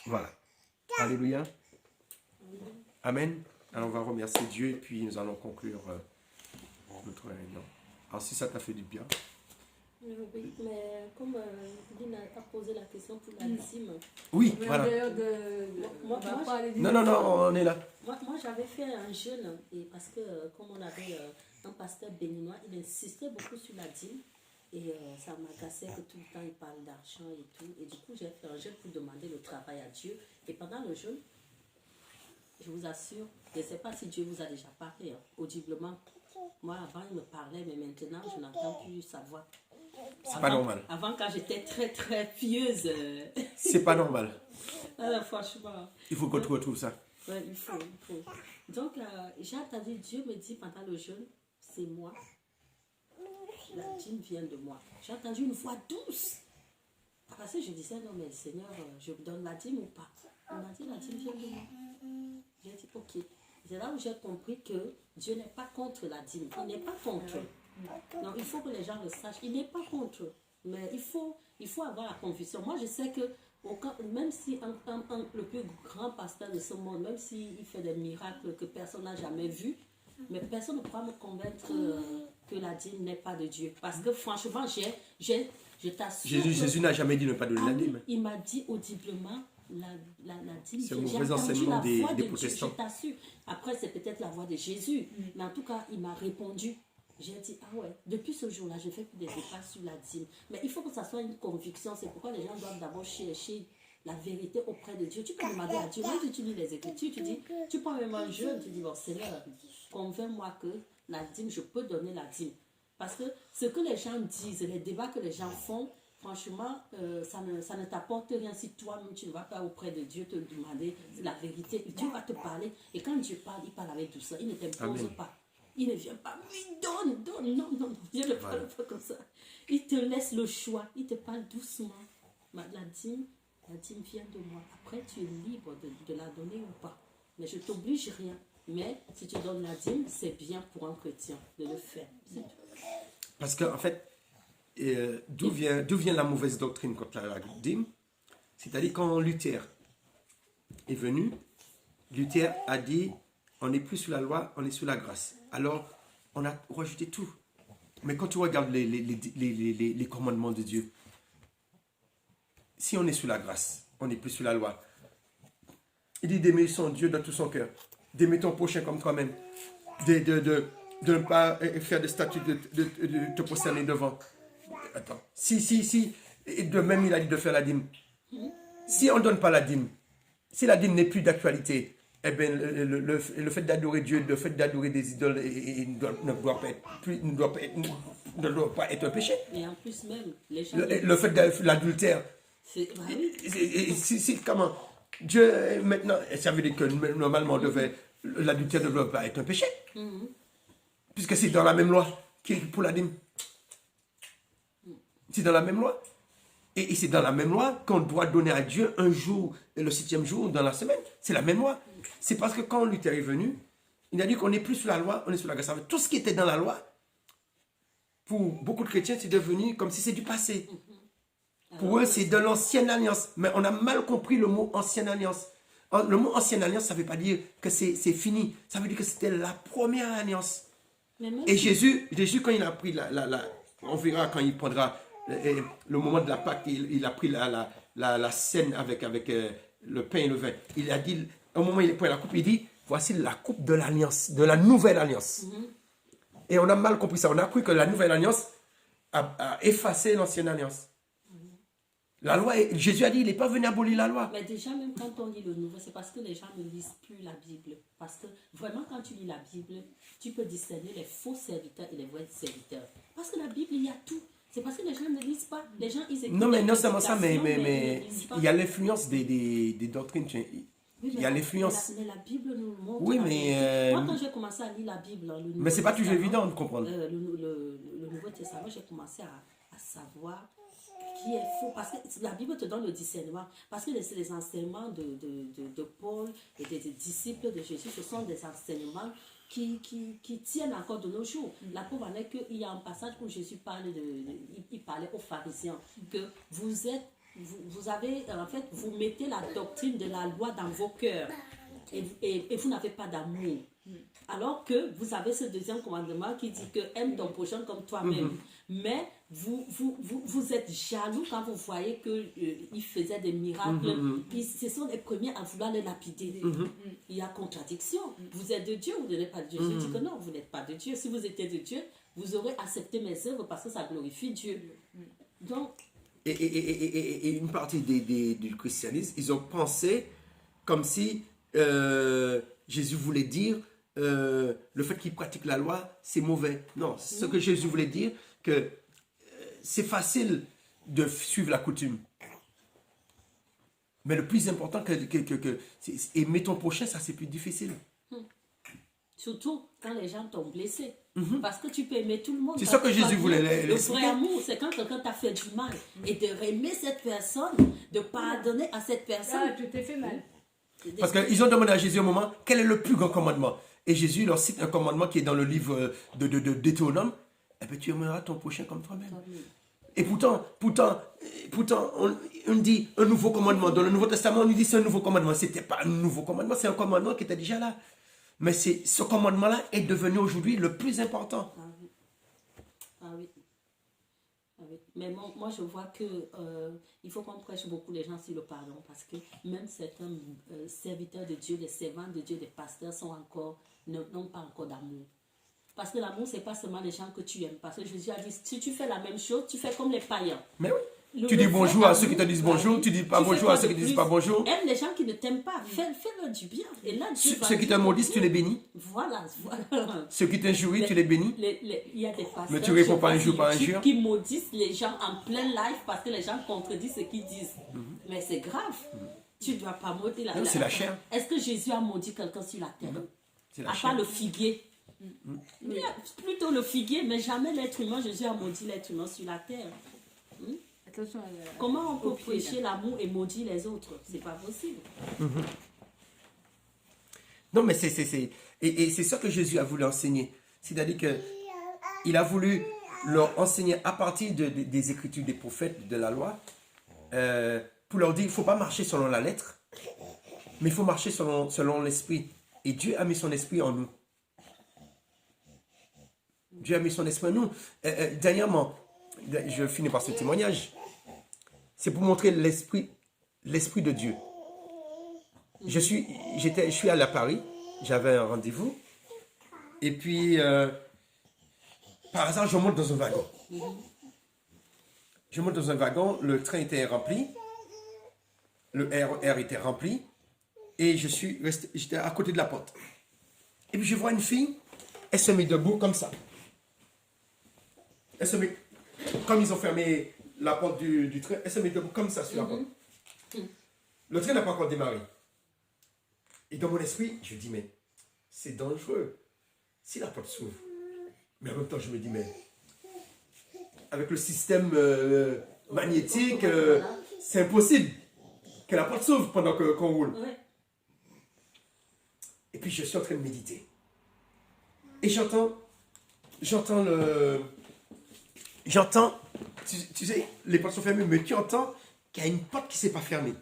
Voilà. Alléluia. Amen. Alors on va remercier Dieu et puis nous allons conclure notre réunion. Alors si ça t'a fait du bien. Oui, mais comme Lynn a posé la question pour la dîme. Oui, voilà. Non, on est là. Moi j'avais fait un jeûne, et parce que comme on avait un pasteur béninois, il insistait beaucoup sur la dîme. Et ça m'agaçait que tout le temps il parle d'argent et tout. Et du coup, j'ai fait un jeûne pour demander le travail à Dieu. Et pendant le jeûne, je vous assure, je ne sais pas si Dieu vous a déjà parlé audiblement. Moi, avant, il me parlait, mais maintenant, je n'entends plus sa voix. C'est pas normal. Avant, quand j'étais très, très pieuse. C'est pas normal. Alors, franchement. Il faut qu'on retrouve ça. Oui, il faut. Donc, j'ai entendu Dieu me dire pendant le jeûne, c'est moi. La dîme vient de moi. J'ai entendu une voix douce. Parce que je disais, non, mais Seigneur, je vous donne la dîme ou pas? On m'a dit, la dîme vient de moi. J'ai dit, ok. C'est là où j'ai compris que Dieu n'est pas contre la dîme. Il n'est pas contre. Non, il faut que les gens le sachent. Il n'est pas contre. Mais il faut avoir la conviction. Moi, je sais que même si le plus grand pasteur de ce monde, même s'il fait des miracles que personne n'a jamais vus, mais personne ne pourra me convaincre que la dîme n'est pas de Dieu. Parce que franchement, je t'assure. Jésus n'a jamais dit ne pas donner la dîme. Il m'a dit audiblement la dîme. C'est le mauvais enseignement des protestants. Je t'assure. Après, c'est peut-être la voix de Jésus. Mais en tout cas, il m'a répondu. J'ai dit, ah ouais, depuis ce jour-là, je fais plus des débats sur la dîme. Mais il faut que ça soit une conviction. C'est pourquoi les gens doivent d'abord chercher la vérité auprès de Dieu. Tu peux demander à Dieu, même si tu lis les Écritures, tu dis, tu prends même un jeûne, tu dis, bon Seigneur, convainc-moi que la dîme, je peux donner la dîme. Parce que ce que les gens disent, les débats que les gens font, franchement, ça ne t'apporte rien si toi-même tu ne vas pas auprès de Dieu te demander la vérité. Dieu va te parler. Et quand Dieu parle, il parle avec douceur. Il ne t'impose pas. Il ne vient pas, oui, donne. Non. Dieu ne parle pas comme ça. Il te laisse le choix. Il te parle doucement. La dîme vient de moi. Après, tu es libre de la donner ou pas. Mais je ne t'oblige rien. Mais si tu donnes la dîme, c'est bien pour un chrétien de le faire. C'est tout. Parce qu'en fait, d'où vient la mauvaise doctrine contre la dîme? C'est-à-dire quand Luther est venu, Luther a dit, on n'est plus sous la loi, on est sous la grâce. Alors, on a rejeté tout. Mais quand tu regardes les commandements de Dieu, si on est sous la grâce, on n'est plus sous la loi. Il dit d'aimer son Dieu de tout son cœur, d'aimer ton prochain comme toi-même, de ne pas faire de statut, de te prosterner devant. Attends, si, et de même il a dit de faire la dîme. Si on ne donne pas la dîme, si la dîme n'est plus d'actualité, eh bien, le fait d'adorer Dieu, le fait d'adorer des idoles ne doit pas être un péché. Et en plus même, les gens... Le fait de l'adultère. Oui. Comment Dieu, maintenant, ça veut dire que normalement on devait l'adultère ne doit pas être un péché. Mhm. Puisque c'est dans la même loi qui est pour la dîme. C'est dans la même loi. Et c'est dans la même loi qu'on doit donner à Dieu un jour, le 7e jour dans la semaine. C'est la même loi. C'est parce que quand Luther est venu, il a dit qu'on n'est plus sous la loi, on est sous la grâce. Tout ce qui était dans la loi, pour beaucoup de chrétiens, c'est devenu comme si c'est du passé. Pour eux, c'est de l'ancienne alliance. Mais on a mal compris le mot ancienne alliance. Le mot ancienne alliance, ça ne veut pas dire que c'est fini. Ça veut dire que c'était la première alliance. Et Jésus, quand il a pris on verra quand il prendra le moment de la Pâque, il a pris la scène avec le pain et le vin. Il a dit, au moment où il prend la coupe, il dit, voici la coupe de l'alliance, de la nouvelle alliance. Et on a mal compris ça. On a cru que la nouvelle alliance a effacé l'ancienne alliance. La loi, Jésus a dit, il n'est pas venu abolir la loi. Mais déjà, même quand on lit le Nouveau, c'est parce que les gens ne lisent plus la Bible. Parce que vraiment, quand tu lis la Bible, tu peux discerner les faux serviteurs et les vrais serviteurs. Parce que la Bible, il y a tout. C'est parce que les gens ne lisent pas. Les gens, ils écoutent. Non, mais non seulement ça, mais ils ne lisent pas. il y a l'influence des doctrines. Oui, il y a l'influence. Mais la Bible nous montre. Oui, mais. Moi, quand j'ai commencé à lire la Bible, le Nouveau Mais c'est pas toujours Testament, évident de comprendre. le Nouveau Testament, j'ai commencé à savoir qui est faux. Parce que la Bible te donne le discernement. Parce que les enseignements de Paul et des disciples de Jésus, ce sont des enseignements qui tiennent encore de nos jours. La preuve en est qu'il y a un passage où Jésus il parlait aux pharisiens que vous avez, en fait, vous mettez la doctrine de la loi dans vos cœurs et vous n'avez pas d'amour. Alors que vous avez ce deuxième commandement qui dit que aime ton prochain comme toi-même. Mais vous êtes jaloux quand vous voyez qu'il faisait des miracles. Ce sont les premiers à vouloir le lapider. Il y a contradiction. Vous êtes de Dieu ou vous n'êtes pas de Dieu. Je dis que non, vous n'êtes pas de Dieu. Si vous étiez de Dieu, vous aurez accepté mes œuvres parce que ça glorifie Dieu. Donc, et une partie du christianisme, ils ont pensé comme si Jésus voulait dire le fait qu'il pratique la loi, c'est mauvais. Non, ce que Jésus voulait dire, que c'est facile de suivre la coutume. Mais le plus important, aimer ton prochain, ça c'est plus difficile. Surtout quand les gens t'ont blessé. Parce que tu peux aimer tout le monde. C'est ça que Jésus voulait. Le vrai amour, c'est quand quelqu'un t'a fait du mal. Et de aimer cette personne, de pardonner à cette personne. Ah, tu t'es fait mal. Parce qu'ils ont demandé à Jésus un moment, quel est le plus grand commandement? Et Jésus leur cite un commandement qui est dans le livre de Deutéronome. Eh bien, tu aimeras ton prochain comme toi-même. Et pourtant, on dit un nouveau commandement. Dans le Nouveau Testament, on nous dit c'est un nouveau commandement. Ce n'était pas un nouveau commandement, c'est un commandement qui était déjà là. Mais ce commandement-là est devenu aujourd'hui le plus important. Ah oui. Ah oui. Ah oui. Mais moi, je vois que il faut qu'on prêche beaucoup les gens sur le pardon. Parce que même certains serviteurs de Dieu, des servants de Dieu, des pasteurs n'ont pas encore d'amour. Parce que l'amour, ce n'est pas seulement les gens que tu aimes. Parce que Jésus a dit, si tu fais la même chose, tu fais comme les païens. Mais oui. Tu dis bonjour à ceux qui te disent bonjour, tu dis pas bonjour à ceux qui te disent pas bonjour. Aime les gens qui ne t'aiment pas, fais-leur du bien. Et là, ceux qui te maudissent, tu les bénis. Voilà. Ceux qui t'injurient, tu les bénis. Il y a des pasteurs mais tu réponds pas un jour par un jour. Qui maudissent les gens en plein live parce que les gens contredisent ce qu'ils disent. Mais c'est grave. Tu ne dois pas maudire c'est la chair. Est-ce que Jésus a maudit quelqu'un sur la terre? C'est la à chair. part le figuier. Plutôt le figuier, mais jamais l'être humain. Jésus a maudit l'être humain sur la terre. Attention comment on peut prêcher l'amour et maudire les autres? C'est pas possible. Non, mais et c'est ça que Jésus a voulu enseigner. C'est-à-dire qu'il a voulu leur enseigner à partir des Écritures, des prophètes, de la loi, pour leur dire, il ne faut pas marcher selon la lettre, mais il faut marcher selon l'esprit. Et Dieu a mis son esprit en nous. Dieu a mis son esprit en nous. Dernièrement, je finis par ce témoignage. C'est pour montrer l'esprit de Dieu. Je suis allé à Paris, j'avais un rendez-vous, et puis, par hasard, je monte dans un wagon. Je monte dans un wagon, le train était rempli, le RER était rempli, et j'étais à côté de la porte. Et puis je vois une fille, elle se met debout comme ça. Elle se met, comme ils ont fermé la porte du train, elle se met debout comme ça sur la porte. Le train n'a pas encore démarré. Et dans mon esprit, je dis, mais c'est dangereux. Si la porte s'ouvre. Mais en même temps, je me dis, mais avec le système magnétique, c'est impossible que la porte s'ouvre pendant qu'on roule. Ouais. Et puis je suis en train de méditer. Et j'entends, tu sais, les portes sont fermées, mais tu entends qu'il y a une porte qui ne s'est pas fermée.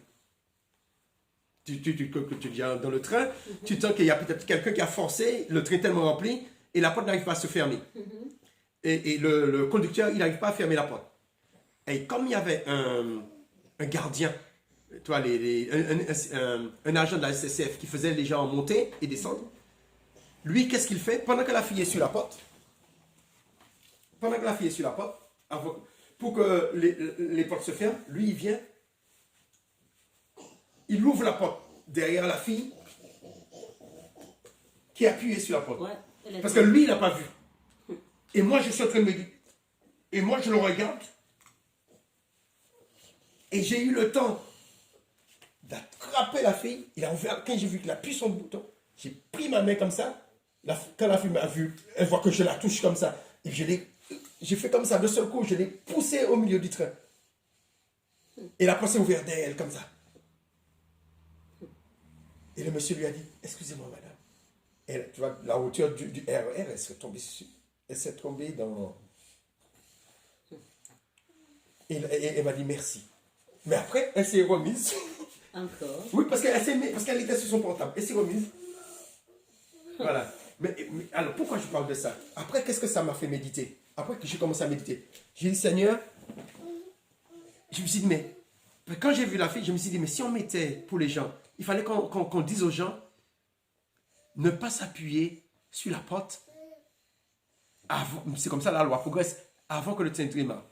Tu viens dans le train, tu entends qu'il y a peut-être quelqu'un qui a forcé, le train est tellement rempli, et la porte n'arrive pas à se fermer. Et le conducteur, il n'arrive pas à fermer la porte. Et comme il y avait un gardien, toi, un agent de la SSF qui faisait les gens monter et descendre, lui, qu'est-ce qu'il fait? Pendant que la fille est sur la porte, pour que les portes se ferment, lui, il vient, il ouvre la porte derrière la fille qui est appuyée sur la porte. Ouais, Parce que lui, il n'a pas vu. Et moi, je suis en train de me dire, et moi, je le regarde, et j'ai eu le temps d'attraper la fille. Il a ouvert, quand j'ai vu qu'il appuie son bouton, j'ai pris ma main comme ça. Quand la fille m'a vu, elle voit que je la touche comme ça. Et j'ai fait comme ça, de seul coup, je l'ai poussée au milieu du train. Et la porte s'est ouverte derrière elle comme ça. Et le monsieur lui a dit, excusez-moi madame. Et tu vois, la hauteur du RER, elle s'est tombée dans... Et elle m'a dit merci. Mais après, elle s'est remise. Encore. Oui, parce qu'elle était sur son portable. Elle s'est remise. Voilà. Mais alors, pourquoi je parle de ça? Après, qu'est-ce que ça m'a fait méditer? Après que j'ai commencé à méditer, j'ai dit, Seigneur, je me suis dit, mais quand j'ai vu la fille, je me suis dit, mais si on mettait pour les gens, il fallait qu'on dise aux gens, ne pas s'appuyer sur la porte. C'est comme ça la loi progresse, avant que le train démarre.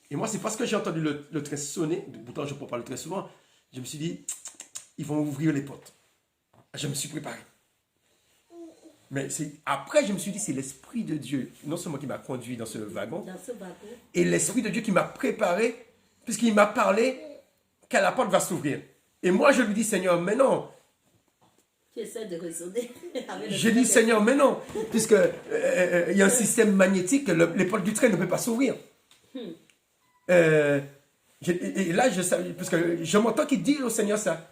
Et moi, c'est parce que j'ai entendu le train sonner, pourtant je ne peux pas le train souvent, je me suis dit, ils vont ouvrir les portes. Je me suis préparé. Mais après, je me suis dit, c'est l'Esprit de Dieu, non seulement qui m'a conduit dans ce wagon, et l'Esprit de Dieu qui m'a préparé, puisqu'il m'a parlé que la porte va s'ouvrir. Et moi, je lui dis, Seigneur, mais non. Tu essaies de raisonner. Je dis, Seigneur, mais non, puisque il y a un système magnétique, les portes du train ne peuvent pas s'ouvrir. Et là, parce que je m'entends qu'il dit au Seigneur ça.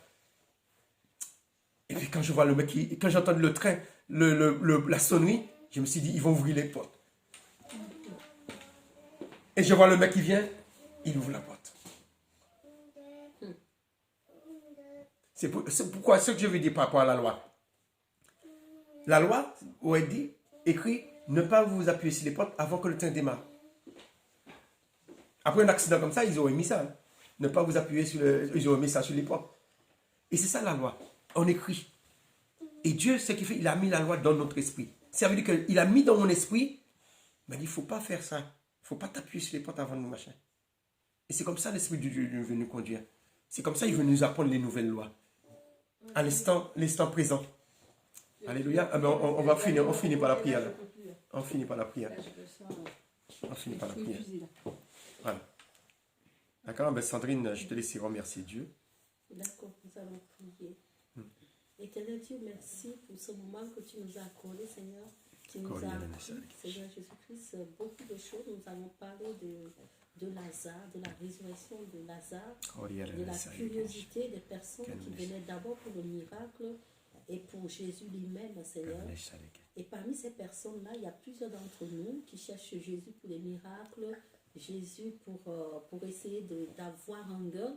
Et puis quand je vois le mec, quand j'entends le train, la sonnerie, je me suis dit, ils vont ouvrir les portes. Et je vois le mec qui vient, il ouvre la porte. C'est pourquoi ce que je veux dire par rapport à la loi. La loi, où elle dit, écrit, ne pas vous appuyer sur les portes avant que le train démarre. Après un accident comme ça, ils auraient mis ça. Hein. Ne pas vous appuyer ils auraient mis ça sur les portes. Et c'est ça la loi. On écrit. Et Dieu, ce qu'il fait, il a mis la loi dans notre esprit. Ça veut dire qu'il a mis dans mon esprit, mais il ne faut pas faire ça. Il ne faut pas t'appuyer sur les portes avant de machin. Et c'est comme ça l'Esprit de Dieu veut nous conduire. C'est comme ça qu'il veut nous apprendre les nouvelles lois. À l'instant présent. Alléluia. Ah ben on finit par la prière. Là. On finit par la prière. On finit par la prière. Voilà. D'accord, ben Sandrine, je te laisse remercier Dieu. D'accord, nous allons prier. Éternel Dieu, merci pour ce moment que tu nous as accordé, Seigneur. Tu nous as appris, Seigneur Jésus-Christ, beaucoup de choses. Nous allons parler de Lazare, de la résurrection de Lazare, de la curiosité des personnes qui venaient d'abord pour le miracle et pour Jésus lui-même, Seigneur. Et parmi ces personnes-là, il y a plusieurs d'entre nous qui cherchent Jésus pour les miracles, Jésus pour essayer d'avoir un gain.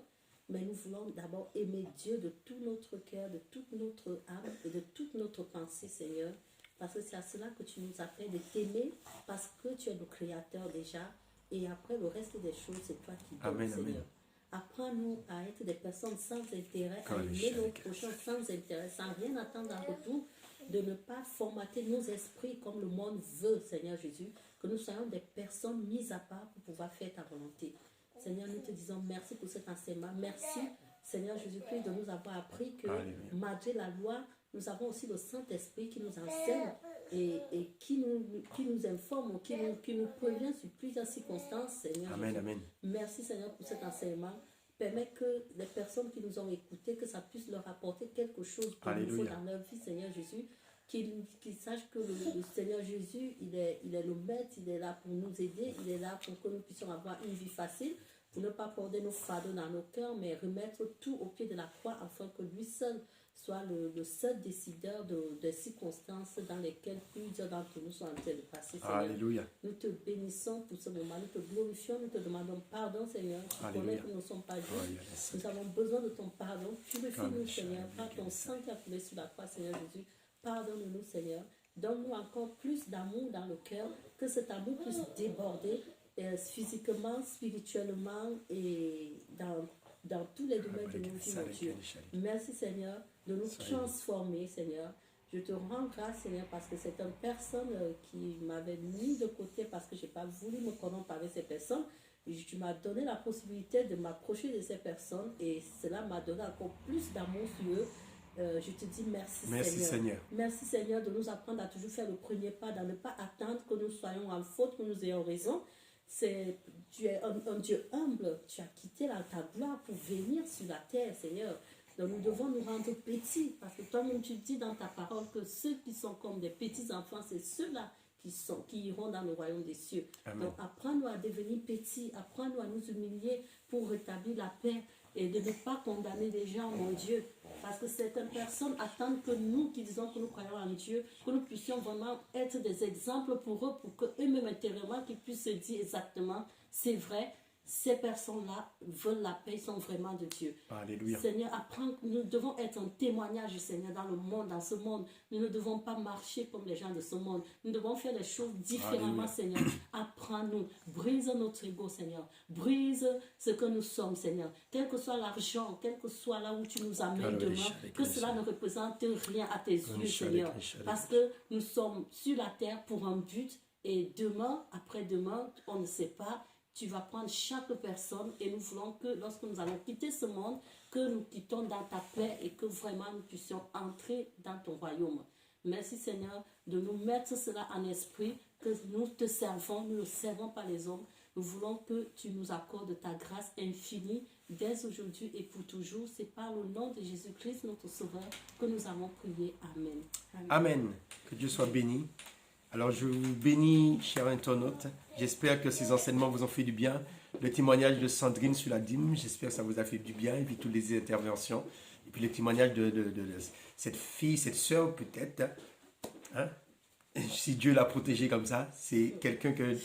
Mais nous voulons d'abord aimer Dieu de tout notre cœur, de toute notre âme et de toute notre pensée, Seigneur. Parce que c'est à cela que tu nous appelles de t'aimer, parce que tu es le Créateur déjà. Et après, le reste des choses, c'est toi qui donnes, Seigneur. Apprends-nous à être des personnes sans intérêt, à aimer nos prochains sans intérêt, sans rien attendre en retour, de ne pas formater nos esprits comme le monde veut, Seigneur Jésus, que nous soyons des personnes mises à part pour pouvoir faire ta volonté. Seigneur, nous te disons merci pour cet enseignement. Merci, Seigneur Jésus-Christ, de nous avoir appris que malgré la loi, nous avons aussi le Saint-Esprit qui nous enseigne et qui nous informe, qui nous prévient sur plusieurs circonstances, Seigneur. Amen, amen. Merci, Seigneur, pour cet enseignement. Permets que les personnes qui nous ont écoutés, que ça puisse leur apporter quelque chose de nouveau dans leur vie, Seigneur Jésus. qu'ils sachent que le Seigneur Jésus, il est le maître, il est là pour nous aider, il est là pour que nous puissions avoir une vie facile, pour ne pas porter nos fardeaux dans nos cœurs, mais remettre tout au pied de la croix afin que lui seul soit le seul décideur des circonstances dans lesquelles plusieurs d'entre nous sont en train de passer, Seigneur. Alléluia. Nous te bénissons pour ce moment, nous te glorifions, nous te demandons pardon, Seigneur. Tu connais que nous ne sommes pas justes. Nous avons besoin de ton pardon. Purifie-nous, Seigneur, par ton sang qui a coulé sur la croix, Seigneur Jésus. Pardonne-nous, Seigneur. Donne-nous encore plus d'amour dans le cœur, que cet amour puisse déborder physiquement, spirituellement et dans tous les domaines de nos vies, mon Dieu. Merci, Seigneur, de nous transformer, Seigneur. Je te rends grâce, Seigneur, parce que c'est une personne qui m'avait mis de côté parce que je n'ai pas voulu me corrompre avec ces personnes. Tu m'as donné la possibilité de m'approcher de ces personnes et cela m'a donné encore plus d'amour sur eux. Je te dis merci, Seigneur. Merci, Seigneur, de nous apprendre à toujours faire le premier pas, de ne pas attendre que nous soyons en faute, que nous ayons raison. Tu es un Dieu humble. Tu as quitté ta gloire pour venir sur la terre, Seigneur. Donc nous devons nous rendre petits, parce que toi-même tu dis dans ta parole que ceux qui sont comme des petits enfants, c'est ceux-là qui iront dans le royaume des cieux. Amen. Donc apprends-nous à devenir petits, apprends-nous à nous humilier pour rétablir la paix et de ne pas condamner les gens, mon Dieu. Parce que certaines personnes attendent que nous, qui disons que nous croyons en Dieu, que nous puissions vraiment être des exemples pour eux, pour qu'eux-mêmes intérieurement, qu'ils puissent se dire exactement, c'est vrai, ces personnes-là veulent la paix, sont vraiment de Dieu. Alléluia. Seigneur, apprends, nous devons être un témoignage, Seigneur, dans le monde, dans ce monde. Nous ne devons pas marcher comme les gens de ce monde. Nous devons faire les choses différemment, Alléluia. Seigneur. Apprends-nous, brise notre ego, Seigneur. Brise ce que nous sommes, Seigneur. Quel que soit l'argent, quel que soit là où tu nous amènes demain, que cela ne représente rien à tes yeux, Seigneur. Parce que nous sommes sur la terre pour un but et demain, après-demain, on ne sait pas. Tu vas prendre chaque personne et nous voulons que lorsque nous allons quitter ce monde, que nous quittons dans ta paix et que vraiment nous puissions entrer dans ton royaume. Merci Seigneur de nous mettre cela en esprit, que nous te servons, nous ne servons pas les hommes. Nous voulons que tu nous accordes ta grâce infinie dès aujourd'hui et pour toujours. C'est par le nom de Jésus-Christ, notre Sauveur, que nous avons prié. Amen. Amen. Amen. Que Dieu soit béni. Alors je vous bénis, chers internautes. J'espère que ces enseignements vous ont fait du bien. Le témoignage de Sandrine sur la dîme, j'espère que ça vous a fait du bien. Et puis toutes les interventions. Et puis le témoignage de cette fille, cette sœur peut-être. Hein? Si Dieu l'a protégée comme ça, c'est quelqu'un que...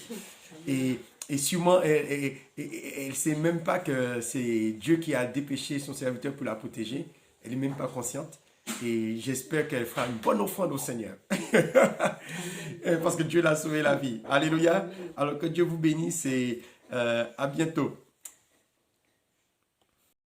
Et sûrement, elle ne sait même pas que c'est Dieu qui a dépêché son serviteur pour la protéger. Elle n'est même pas consciente. Et j'espère qu'elle fera une bonne offrande au Seigneur. Parce que Dieu l'a sauvé la vie. Alléluia. Alors que Dieu vous bénisse et à bientôt.